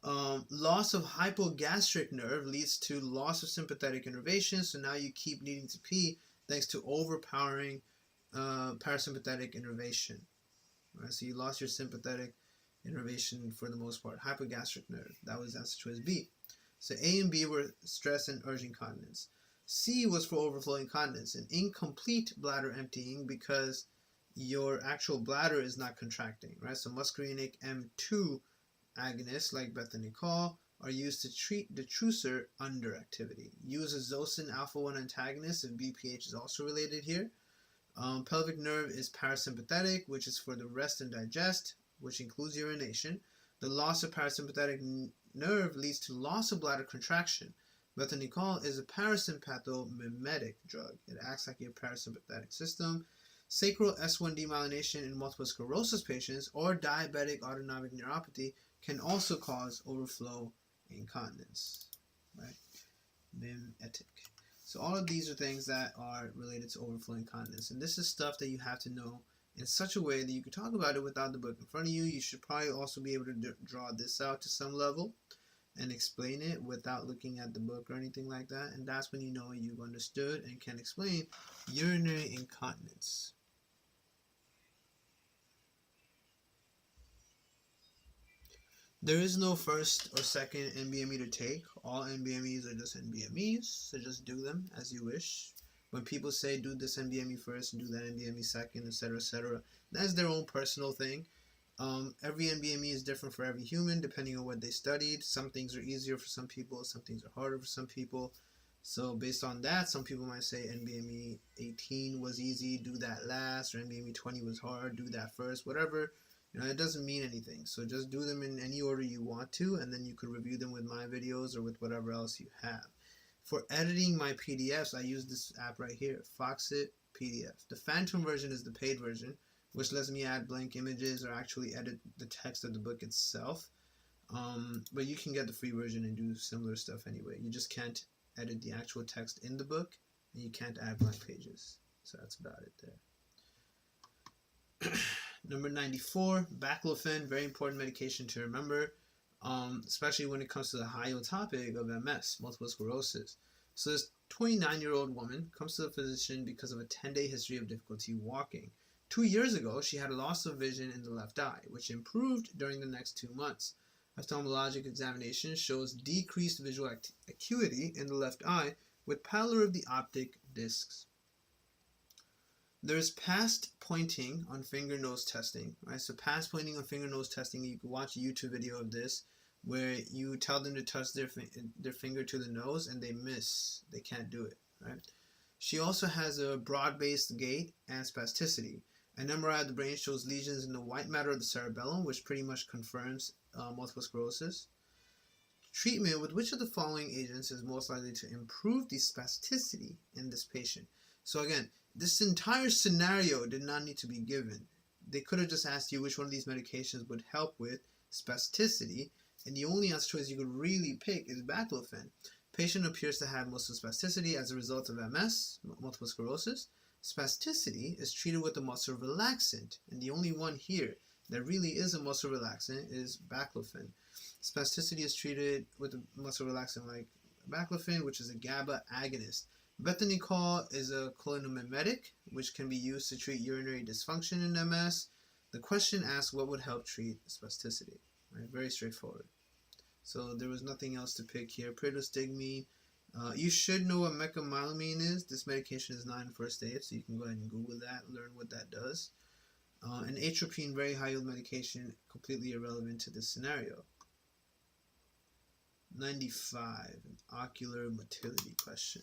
Loss of hypogastric nerve leads to loss of sympathetic innervation, so now you keep needing to pee thanks to overpowering parasympathetic innervation. Right, so you lost your sympathetic innervation for the most part. Hypogastric nerve, that was answer choice B. So A and B were stress and urge incontinence. C was for overflow incontinence, an incomplete bladder emptying because your actual bladder is not contracting, right? So muscarinic M2 agonists like bethanechol are used to treat detrusor underactivity. Use a Zosyn alpha-1 antagonist if BPH is also related here. Pelvic nerve is parasympathetic, which is for the rest and digest, which includes urination. The loss of parasympathetic nerve leads to loss of bladder contraction. Bethanechol is a parasympathomimetic drug. It acts like your parasympathetic system. Sacral S1 demyelination in multiple sclerosis patients or diabetic autonomic neuropathy can also cause overflow incontinence, right? Mimetic. So all of these are things that are related to overflow incontinence, and this is stuff that you have to know in such a way that you can talk about it without the book in front of you. You should probably also be able to draw this out to some level and explain it without looking at the book or anything like that. And that's when you know you've understood and can explain urinary incontinence. There is no first or second NBME to take. All NBMEs are just NBMEs, so just do them as you wish. When people say do this NBME first and do that NBME second, etc., that's their own personal thing. Every NBME is different for every human, depending on what they studied. Some things are easier for some people, some things are harder for some people. So based on that, some people might say NBME 18 was easy, do that last, or NBME 20 was hard, do that first, whatever. It doesn't mean anything. So just do them in any order you want to, and then you could review them with my videos or with whatever else you have. For editing my PDFs, I use this app right here, Foxit PDF. The Phantom version is the paid version, which lets me add blank images or actually edit the text of the book itself. But you can get the free version and do similar stuff anyway. You just can't edit the actual text in the book, and you can't add blank pages. So that's about it there. Number 94, baclofen, very important medication to remember, especially when it comes to the high-yield topic of MS, multiple sclerosis. So this 29-year-old woman comes to the physician because of a 10-day history of difficulty walking. 2 years ago, she had a loss of vision in the left eye, which improved during the next 2 months. Ophthalmologic examination shows decreased visual acuity in the left eye with pallor of the optic discs. There is past pointing on finger nose testing, right? So past pointing on finger nose testing, you can watch a YouTube video of this where you tell them to touch their finger to the nose and they miss. They can't do it, right? She also has a broad-based gait and spasticity. An MRI of the brain shows lesions in the white matter of the cerebellum, which pretty much confirms multiple sclerosis. Treatment with which of the following agents is most likely to improve the spasticity in this patient? So again, this entire scenario did not need to be given. They could have just asked you which one of these medications would help with spasticity, and the only answer choice you could really pick is baclofen. Patient appears to have muscle spasticity as a result of MS, multiple sclerosis. Spasticity is treated with a muscle relaxant, and the only one here that really is a muscle relaxant is baclofen. Spasticity is treated with a muscle relaxant like baclofen, which is a GABA agonist. Bethanycol is a cholinomimetic, which can be used to treat urinary dysfunction in MS. The question asks what would help treat spasticity. Right? Very straightforward. So there was nothing else to pick here. Pyridostigmine. You should know what mecamylamine is. This medication is not in first aid, so you can go ahead and Google that, learn what that does. And atropine, very high yield medication, completely irrelevant to this scenario. 95, an ocular motility question.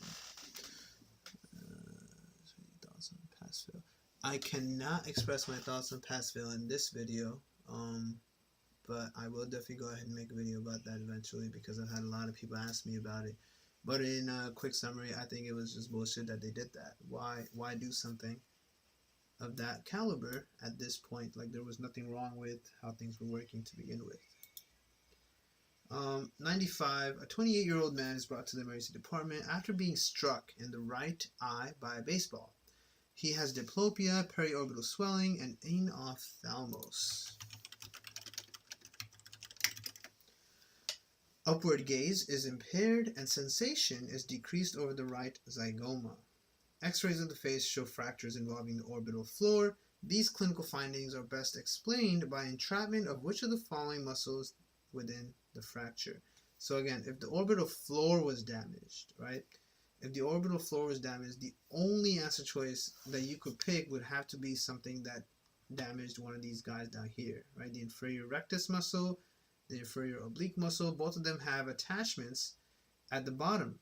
Thoughts on pass-fail. I cannot express my thoughts on pass-fail in this video, but I will definitely go ahead and make a video about that eventually because I've had a lot of people ask me about it. But in a quick summary, I think it was just bullshit that they did that. Why do something of that caliber at this point? Like, there was nothing wrong with how things were working to begin with. 95, a 28-year-old man is brought to the emergency department after being struck in the right eye by a baseball. He has diplopia, periorbital swelling, and anophthalmos. Upward gaze is impaired and sensation is decreased over the right zygoma. X-rays of the face show fractures involving the orbital floor. These clinical findings are best explained by entrapment of which of the following muscles within the fracture. So again, if the orbital floor was damaged, right? If the orbital floor was damaged, the only answer choice that you could pick would have to be something that damaged one of these guys down here, right? The inferior rectus muscle, the inferior oblique muscle, both of them have attachments at the bottom,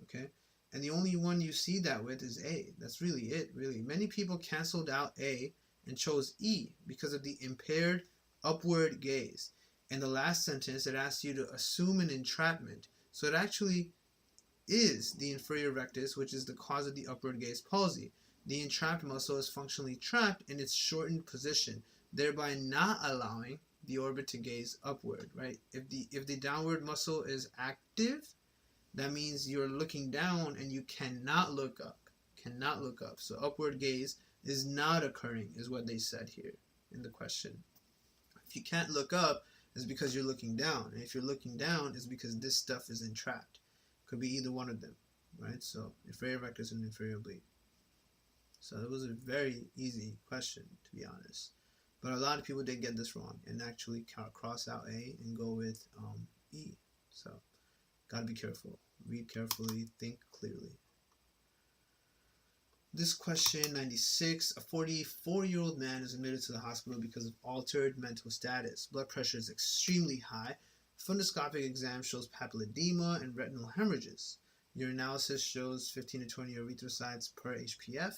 okay? And the only one you see that with is A. That's really it, really. Many people canceled out A and chose E because of the impaired upward gaze. In the last sentence, it asks you to assume an entrapment. So it actually is the inferior rectus, which is the cause of the upward gaze palsy. The entrapped muscle is functionally trapped in its shortened position, thereby not allowing the orbit to gaze upward, right? If the downward muscle is active, that means you're looking down and you cannot look up. So upward gaze is not occurring, is what they said here in the question. If you can't look up, it's because you're looking down. And if you're looking down, it's because this stuff is entrapped. Could be either one of them, right? So inferior vectors and inferior oblique. So it was a very easy question, to be honest. But a lot of people did get this wrong and actually cross out A and go with E. So gotta be careful. Read carefully, think clearly. This question, 96. A 44-year-old man is admitted to the hospital because of altered mental status. Blood pressure is extremely high. Fundoscopic exam shows papilledema and retinal hemorrhages. Urinalysis shows 15 to 20 erythrocytes per HPF.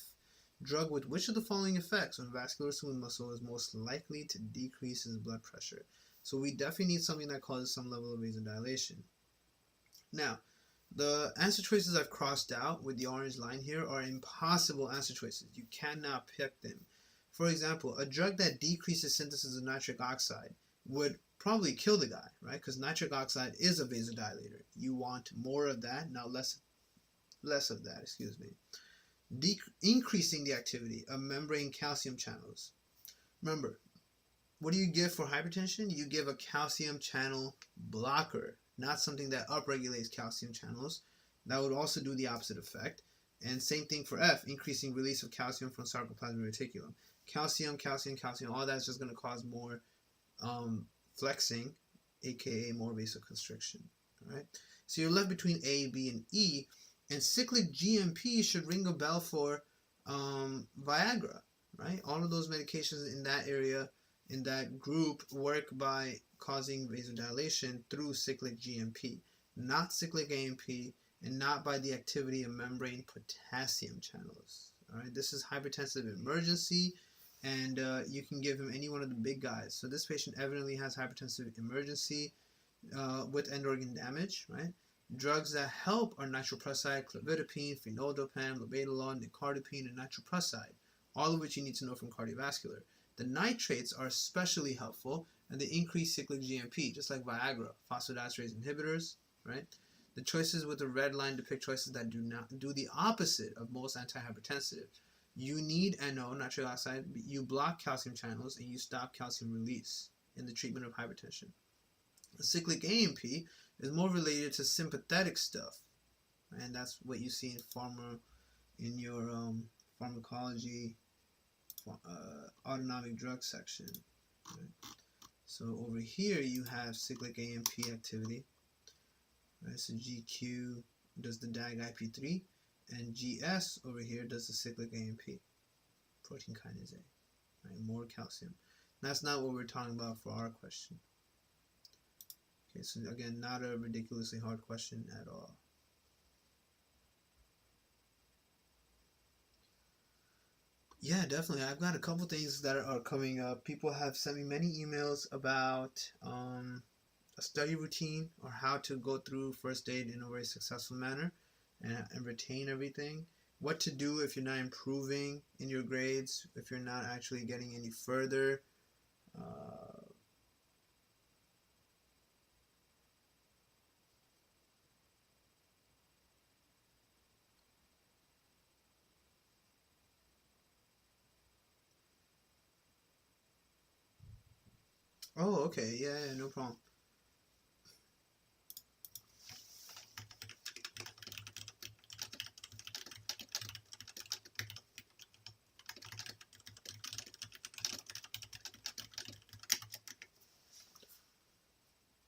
Drug with which of the following effects on vascular smooth muscle is most likely to decrease his blood pressure? So we definitely need something that causes some level of vasodilation. Now, the answer choices I've crossed out with the orange line here are impossible answer choices. You cannot pick them. For example, a drug that decreases synthesis of nitric oxide would probably kill the guy, right? Because nitric oxide is a vasodilator. You want more of that, not less of that, excuse me. Increasing the activity of membrane calcium channels. Remember, what do you give for hypertension? You give a calcium channel blocker, not something that upregulates calcium channels. That would also do the opposite effect. And same thing for F, increasing release of calcium from sarcoplasmic reticulum. Calcium, all that's just going to cause more flexing, aka more vasoconstriction. All right. So you're left between A, B, and E, and cyclic GMP should ring a bell for Viagra, right? All of those medications in that area, in that group, work by causing vasodilation through cyclic GMP, not cyclic AMP, and not by the activity of membrane potassium channels. All right, this is hypertensive emergency, and you can give him any one of the big guys. So this patient evidently has hypertensive emergency with end organ damage, right? Drugs that help are nitroprusside, clopidogrel, phenoldiazepam, labetalol, nicardipine, and nitroprusside, all of which you need to know from cardiovascular. The nitrates are especially helpful, and they increase cyclic GMP, just like Viagra, phosphodiesterase inhibitors, right? The choices with the red line depict choices that do the opposite of most antihypertensive. You need NO, nitric oxide, you block calcium channels, and you stop calcium release in the treatment of hypertension. The cyclic AMP is more related to sympathetic stuff, and that's what you see in your pharmacology autonomic drug section. Right? So over here you have cyclic AMP activity. Right? So GQ does the DAG-IP3, and GS over here does the cyclic AMP, protein kinase A. Right? More calcium. That's not what we're talking about for our question. Okay, so again, not a ridiculously hard question at all. Yeah, definitely. I've got a couple things that are coming up. People have sent me many emails about a study routine or how to go through first aid in a very successful manner and retain everything. What to do if you're not improving in your grades, if you're not actually getting any further. Oh, okay. Yeah, no problem.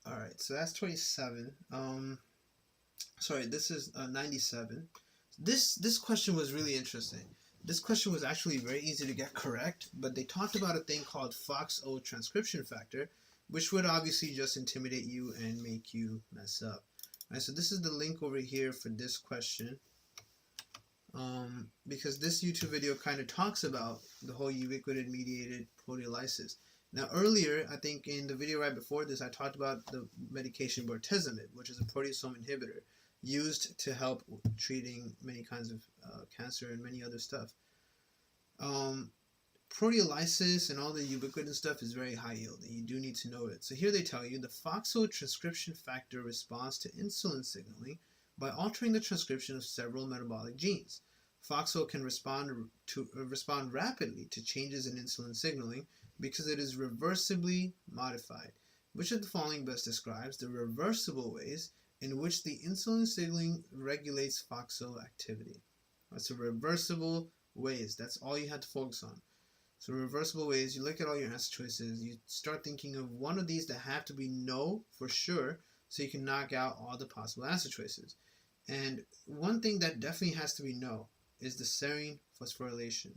All right, so that's 27. Sorry, this is 97. This question was really interesting. This question was actually very easy to get correct, but they talked about a thing called FOXO transcription factor, which would obviously just intimidate you and make you mess up. All right, so this is the link over here for this question, because this YouTube video kind of talks about the whole ubiquitin-mediated proteolysis. Now earlier, I think in the video right before this, I talked about the medication bortezomib, which is a proteasome inhibitor used to help treating many kinds of cancer and many other stuff. Proteolysis and all the ubiquitin stuff is very high yield, and you do need to know it. So here they tell you the FOXO transcription factor responds to insulin signaling by altering the transcription of several metabolic genes. FOXO can respond rapidly to changes in insulin signaling because it is reversibly modified. Which of the following best describes the reversible ways in which the insulin signaling regulates FOXO activity? So reversible ways, that's all you have to focus on. So reversible ways, you look at all your answer choices, you start thinking of one of these that have to be no for sure, so you can knock out all the possible answer choices. And one thing that definitely has to be no is the serine phosphorylation.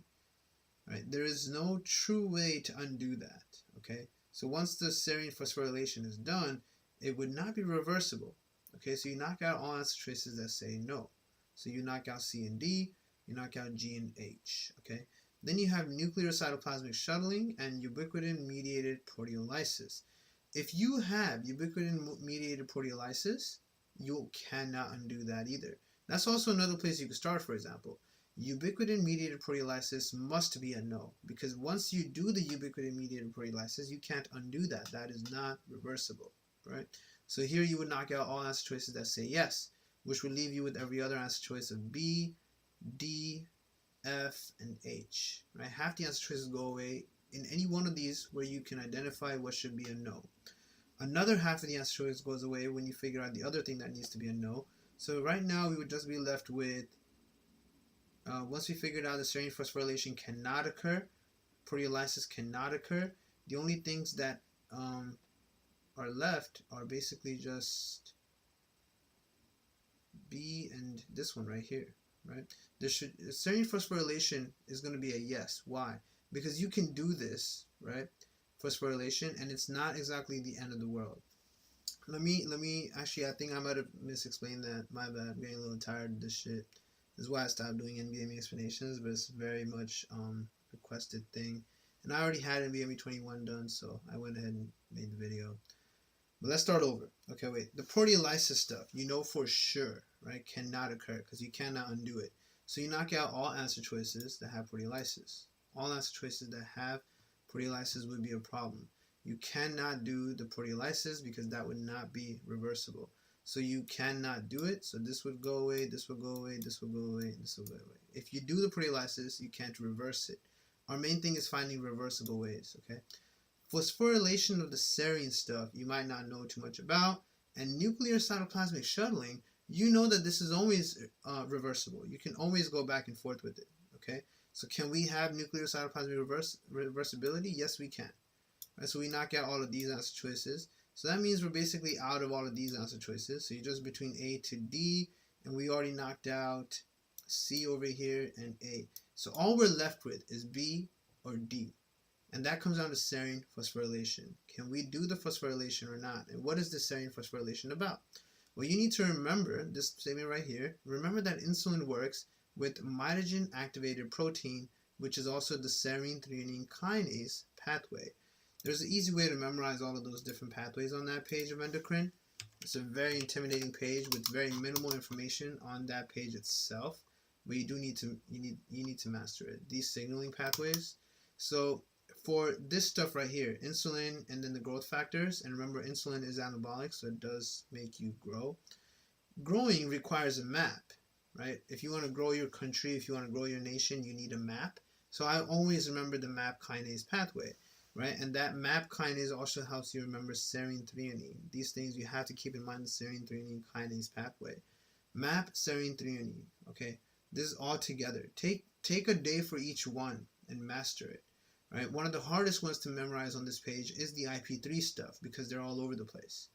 Right? There is no true way to undo that. Okay, so once the serine phosphorylation is done, it would not be reversible. Okay, so you knock out all answer choices that say no. So you knock out C and D, you knock out G and H. Okay. Then you have nuclear cytoplasmic shuttling and ubiquitin-mediated proteolysis. If you have ubiquitin-mediated proteolysis, you cannot undo that either. That's also another place you can start, for example. Ubiquitin-mediated proteolysis must be a no, because once you do the ubiquitin-mediated proteolysis, you can't undo that. That is not reversible, right? So here you would knock out all answer choices that say yes, which would leave you with every other answer choice of B, D, F, and H, right? Half the answer choices go away in any one of these where you can identify what should be a no. Another half of the answer choice goes away when you figure out the other thing that needs to be a no. So right now we would just be left with, once we figured out the serine phosphorylation cannot occur, proteolysis cannot occur, the only things that are left are basically just B and this one right here. Right? Serine phosphorylation is going to be a yes. Why? Because you can do this, right? Phosphorylation, and it's not exactly the end of the world. Let me actually, I think I might have misexplained that. My bad. I'm getting a little tired of this shit. This is why I stopped doing NBME explanations, but it's very much requested thing. And I already had NBME 21 done, so I went ahead and made the video. But let's start over. Okay, wait. The proteolysis stuff, you know for sure, right, cannot occur because you cannot undo it. So you knock out all answer choices that have proteolysis. All answer choices that have proteolysis would be a problem. You cannot do the proteolysis because that would not be reversible. So you cannot do it. So this would go away, this would go away, this would go away, this would go away. If you do the proteolysis, you can't reverse it. Our main thing is finding reversible ways, okay? Phosphorylation of the serine stuff, you might not know too much about. And nuclear cytoplasmic shuttling, you know that this is always reversible. You can always go back and forth with it, okay? So can we have nuclear cytoplasmic reversibility? Yes, we can. Right, so we knock out all of these answer choices. So that means we're basically out of all of these answer choices. So you're just between A to D, and we already knocked out C over here and A. So all we're left with is B or D. And that comes down to serine phosphorylation. Can we do the phosphorylation or not? And what is the serine phosphorylation about? Well, you need to remember this statement right here. Remember that insulin works with mitogen activated protein, which is also the serine threonine kinase pathway. There's an easy way to memorize all of those different pathways on that page of endocrine. It's a very intimidating page with very minimal information on that page itself, but you need to master it. These signaling pathways. So for this stuff right here, insulin and then the growth factors, and remember insulin is anabolic, so it does make you grow. Growing requires a map, right? If you want to grow your country, if you want to grow your nation, you need a map. So I always remember the MAP kinase pathway, right? And that MAP kinase also helps you remember serine threonine. These things you have to keep in mind, the serine threonine kinase pathway. MAP, serine threonine, okay? This is all together. Take a day for each one and master it. Right? One of the hardest ones to memorize on this page is the IP3 stuff because they're all over the place.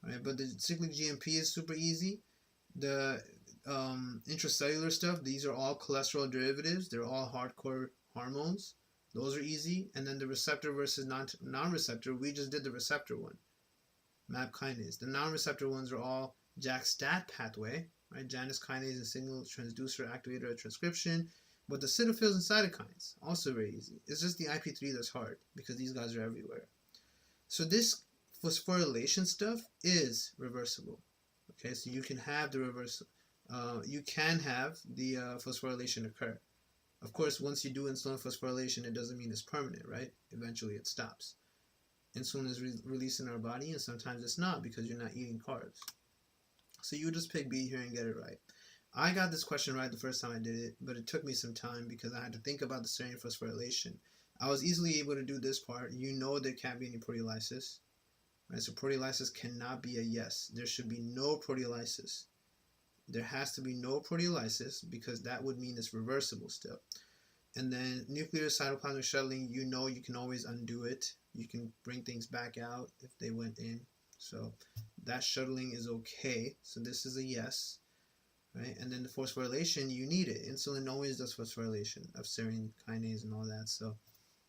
Right? But the cyclic GMP is super easy. The intracellular stuff, these are all cholesterol derivatives. They're all hardcore hormones. Those are easy. And then the receptor versus non-receptor, we just did the receptor one. MAP kinase. The non-receptor ones are all JAK-STAT pathway. Right? Janus kinase and signal transducer activator transcription. But the cytophils and cytokines, also very easy. It's just the IP3 that's hard because these guys are everywhere. So this phosphorylation stuff is reversible. Okay, so you can have the phosphorylation occur. Of course, once you do insulin phosphorylation, it doesn't mean it's permanent, right? Eventually it stops. Insulin is released in our body, and sometimes it's not because you're not eating carbs. So you just pick B here and get it right. I got this question right the first time I did it, but it took me some time because I had to think about the serine phosphorylation. I was easily able to do this part. You know there can't be any proteolysis, right? So proteolysis cannot be a yes. There should be no proteolysis. There has to be no proteolysis because that would mean it's reversible still. And then nuclear cytoplasmic shuttling, you know you can always undo it. You can bring things back out if they went in. So that shuttling is okay. So this is a yes, right? And then the phosphorylation, you need it. Insulin always does phosphorylation of serine kinase and all that. So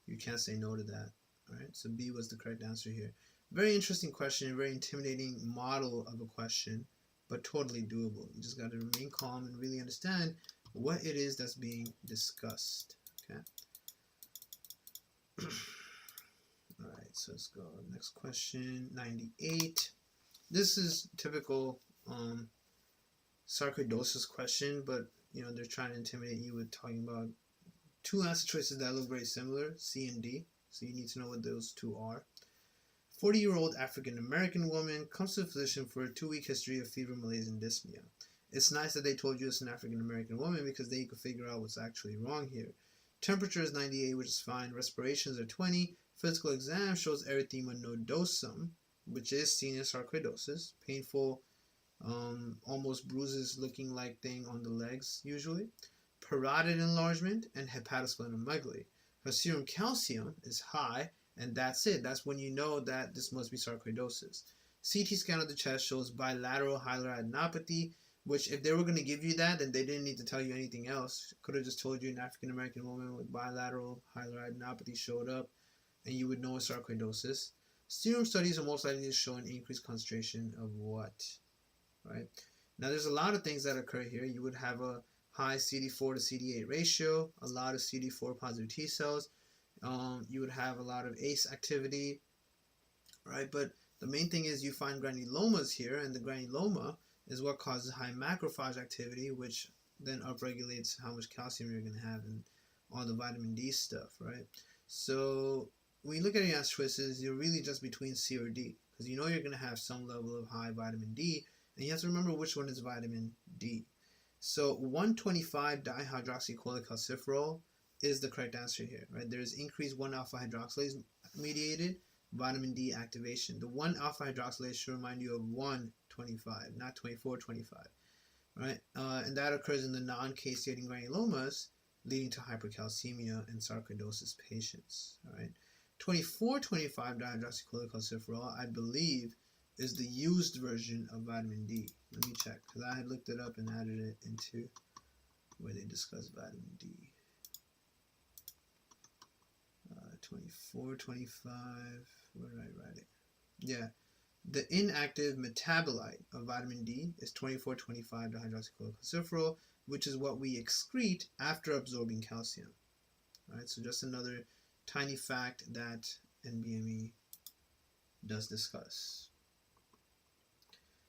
you can't say no to that, right? So B was the correct answer here. Very interesting question, very intimidating model of a question, but totally doable. You just got to remain calm and really understand what it is that's being discussed. Okay. All right, so let's go next question. 98. This is typical sarcoidosis question, but you know they're trying to intimidate you with talking about two answer choices that look very similar, C and D. So you need to know what those two are. 40-year-old African American woman comes to the physician for a 2-week history of fever, malaise, and dyspnea. It's nice that they told you it's an African American woman because then you can figure out what's actually wrong here. Temperature is 98, which is fine. Respirations are 20. Physical exam shows erythema nodosum, which is seen in sarcoidosis. Painful, almost bruises looking like thing on the legs usually. Parotid enlargement and hepatosplenomegaly. Her serum calcium is high, and that's it. That's when you know that this must be sarcoidosis. CT scan of the chest shows bilateral hyaluronidenopathy, which if they were going to give you that, then they didn't need to tell you anything else. Could have just told you an African American woman with bilateral hyaluronidenopathy showed up, and you would know it's sarcoidosis. Serum studies are most likely to show an increased concentration of what? Right? Now, there's a lot of things that occur here. You would have a high CD4 to CD8 ratio, a lot of CD4 positive T cells. You would have a lot of ACE activity, right? But the main thing is you find granulomas here, and the granuloma is what causes high macrophage activity, which then upregulates how much calcium you're going to have and all the vitamin D stuff, right? So when you look at your answer choices, you're really just between C or D because you know you're going to have some level of high vitamin D, and you have to remember which one is vitamin D. So 125 dihydroxycholecalciferol is the correct answer here, right? There's increased 1-alpha hydroxylase mediated vitamin D activation. The 1-alpha hydroxylase should remind you of 125, not 2425, right? And that occurs in the non-caseating granulomas, leading to hypercalcemia in sarcoidosis patients, all right? 2425 dihydroxycholecalciferol, I believe, is the used version of vitamin D. Let me check, because I had looked it up and added it into where they discuss vitamin D. 2425, where did I write it? Yeah, the inactive metabolite of vitamin D is 2425 dihydroxycholecalciferol, which is what we excrete after absorbing calcium. All right, so just another tiny fact that NBME does discuss.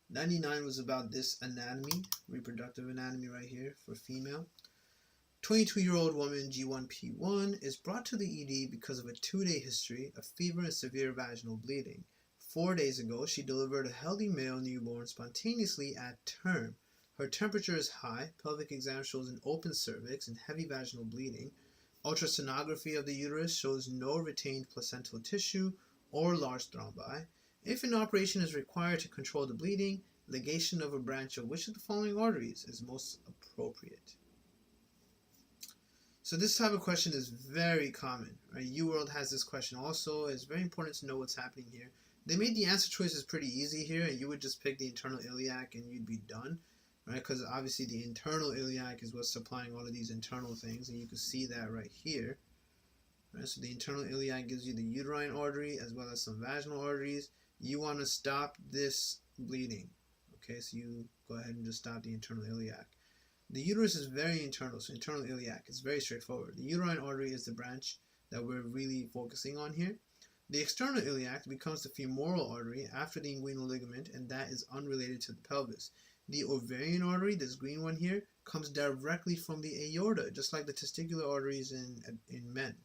99 was about this anatomy, reproductive anatomy right here for female. 22-year-old woman, G1P1, is brought to the ED because of a 2-day history of fever and severe vaginal bleeding. 4 days ago, she delivered a healthy male newborn spontaneously at term. Her temperature is high, pelvic exam shows an open cervix and heavy vaginal bleeding. Ultrasonography of the uterus shows no retained placental tissue or large thrombi. If an operation is required to control the bleeding, ligation of a branch of which of the following arteries is most appropriate? So this type of question is very common, right? UWorld has this question also. It's very important to know what's happening here. They made the answer choices pretty easy here, and you would just pick the internal iliac and you'd be done, right? Because obviously the internal iliac is what's supplying all of these internal things, and you can see that right here. Right? So the internal iliac gives you the uterine artery as well as some vaginal arteries. You want to stop this bleeding, okay? So you go ahead and just stop the internal iliac. The uterus is very internal, so internal iliac is very straightforward. The uterine artery is the branch that we're really focusing on here. The external iliac becomes the femoral artery after the inguinal ligament, and that is unrelated to the pelvis. The ovarian artery, this green one here, comes directly from the aorta, just like the testicular arteries in men,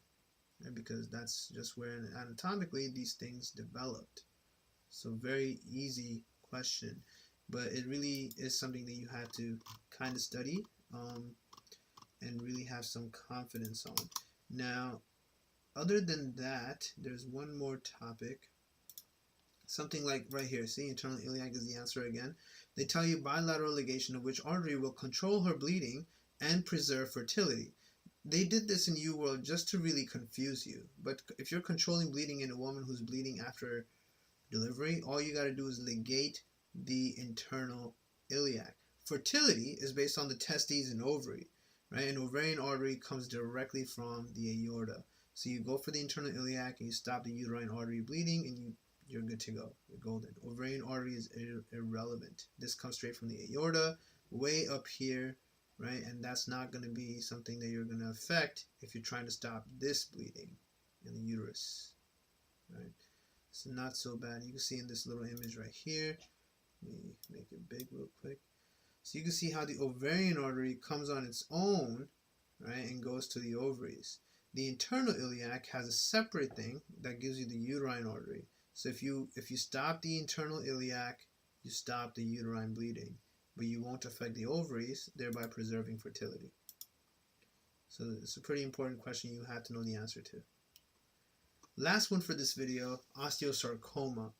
right? Because that's just where anatomically these things developed. So very easy question. but it really is something that you have to kind of study and really have some confidence on. Now, other than that, there's one more topic. Something like right here, see, internal iliac is the answer again. They tell you bilateral ligation of which artery will control her bleeding and preserve fertility. They did this in UWorld just to really confuse you. But if you're controlling bleeding in a woman who's bleeding after delivery, all you got to do is ligate the internal iliac. Fertility is based on the testes and ovary, right? An ovarian artery comes directly from the aorta. So you go for the internal iliac and you stop the uterine artery bleeding and you're good to go. You're golden. Ovarian artery is irrelevant. This comes straight from the aorta, way up here, right? And that's not going to be something that you're going to affect if you're trying to stop this bleeding in the uterus, right? So not so bad. You can see in this little image right here. Let me make it big real quick. So you can see how the ovarian artery comes on its own, right, and goes to the ovaries. The internal iliac has a separate thing that gives you the uterine artery. So if you stop the internal iliac, you stop the uterine bleeding, but you won't affect the ovaries, thereby preserving fertility. So it's a pretty important question you have to know the answer to. Last one for this video, osteosarcoma.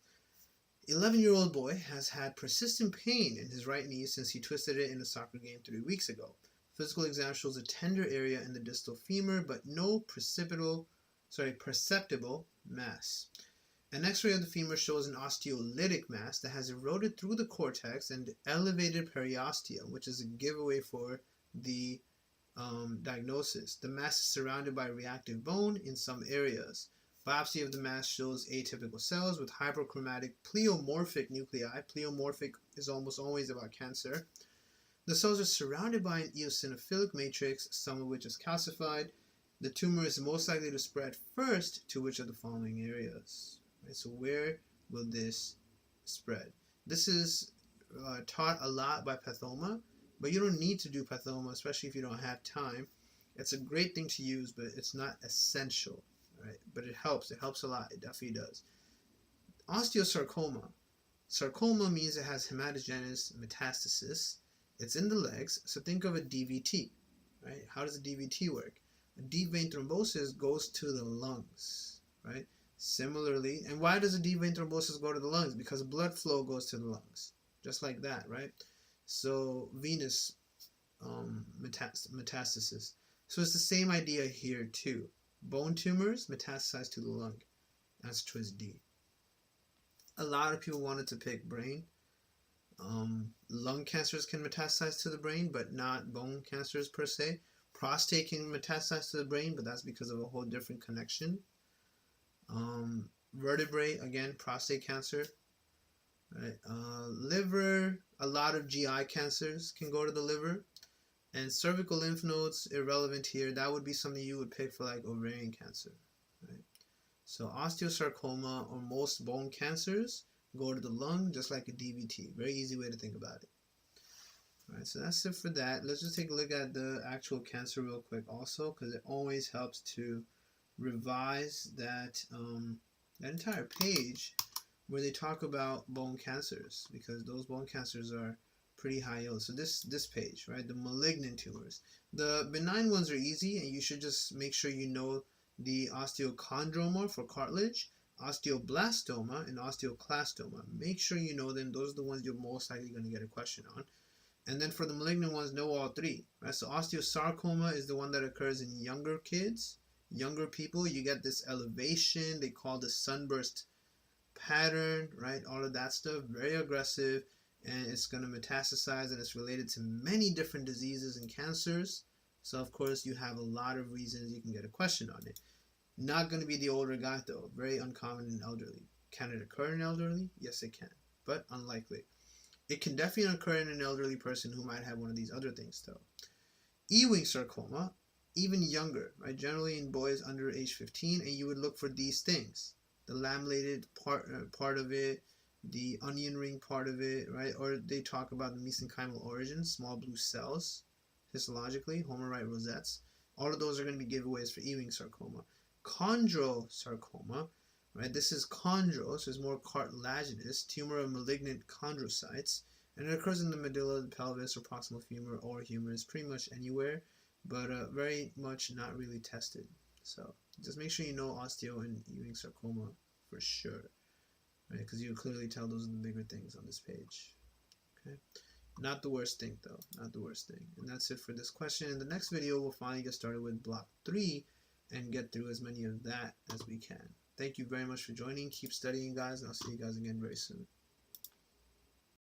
11-year-old boy has had persistent pain in his right knee since he twisted it in a soccer game 3 weeks ago. Physical exam shows a tender area in the distal femur, but no perceptible mass. An x-ray of the femur shows an osteolytic mass that has eroded through the cortex and elevated periosteum, which is a giveaway for the diagnosis. The mass is surrounded by reactive bone in some areas. Biopsy of the mass shows atypical cells with hyperchromatic pleomorphic nuclei. Pleomorphic is almost always about cancer. The cells are surrounded by an eosinophilic matrix, some of which is calcified. The tumor is most likely to spread first to which of the following areas? Right, so where will this spread? This is taught a lot by pathoma, but you don't need to do pathoma, especially if you don't have time. It's a great thing to use, but it's not essential, right? But it helps. It helps a lot. It definitely does. Osteosarcoma. Sarcoma means it has hematogenous metastasis. It's in the legs, so think of a DVT, right? How does a DVT work? A deep vein thrombosis goes to the lungs, right? Similarly, and why does a deep vein thrombosis go to the lungs? Because blood flow goes to the lungs, just like that, right? So venous metastasis. So it's the same idea here too. Bone tumors metastasize to the lung. That's twist D. A lot of people wanted to pick brain. Lung cancers can metastasize to the brain, but not bone cancers per se. Prostate can metastasize to the brain, but that's because of a whole different connection. Vertebrae, again, prostate cancer. Right? Liver, a lot of GI cancers can go to the liver. And cervical lymph nodes, irrelevant here. That would be something you would pick for like ovarian cancer. Right? So osteosarcoma or most bone cancers go to the lung, just like a DVT. Very easy way to think about it. All right, so that's it for that. Let's just take a look at the actual cancer real quick also, because it always helps to revise that that entire page where they talk about bone cancers, because those bone cancers are pretty high yield. So this page, right, the malignant tumors. The benign ones are easy, and you should just make sure you know the osteochondroma for cartilage, osteoblastoma, and osteoclastoma. Make sure you know them. Those are the ones you're most likely going to get a question on. And then for the malignant ones, know all three. Right? So osteosarcoma is the one that occurs in younger kids, younger people. You get this elevation. They call this sunburst pattern, right? All of that stuff, very aggressive, and it's going to metastasize, and it's related to many different diseases and cancers. So of course you have a lot of reasons you can get a question on it. Not going to be the older guy though. Very uncommon in elderly. Can it occur in elderly? Yes, it can, but unlikely. It can definitely occur in an elderly person who might have one of these other things though. Ewing sarcoma, even younger, right? Generally in boys under age 15, and you would look for these things. The lamellated part of it, the onion ring part of it, right? Or they talk about the mesenchymal origin, small blue cells, histologically, homerite rosettes. All of those are going to be giveaways for Ewing sarcoma. Chondrosarcoma, right? This is chondro, so it's more cartilaginous, tumor of malignant chondrocytes. And it occurs in the medulla, the pelvis, or proximal femur or humerus, pretty much anywhere, but very much not really tested. So just make sure you know osteo and Ewing sarcoma for sure, right? Because you clearly tell those are the bigger things on this page. Okay, not the worst thing though, not the worst thing. And that's it for this question. In the next video, we'll finally get started with block 3 and get through as many of that as we can. Thank you very much for joining. Keep studying, guys, and I'll see you guys again very soon.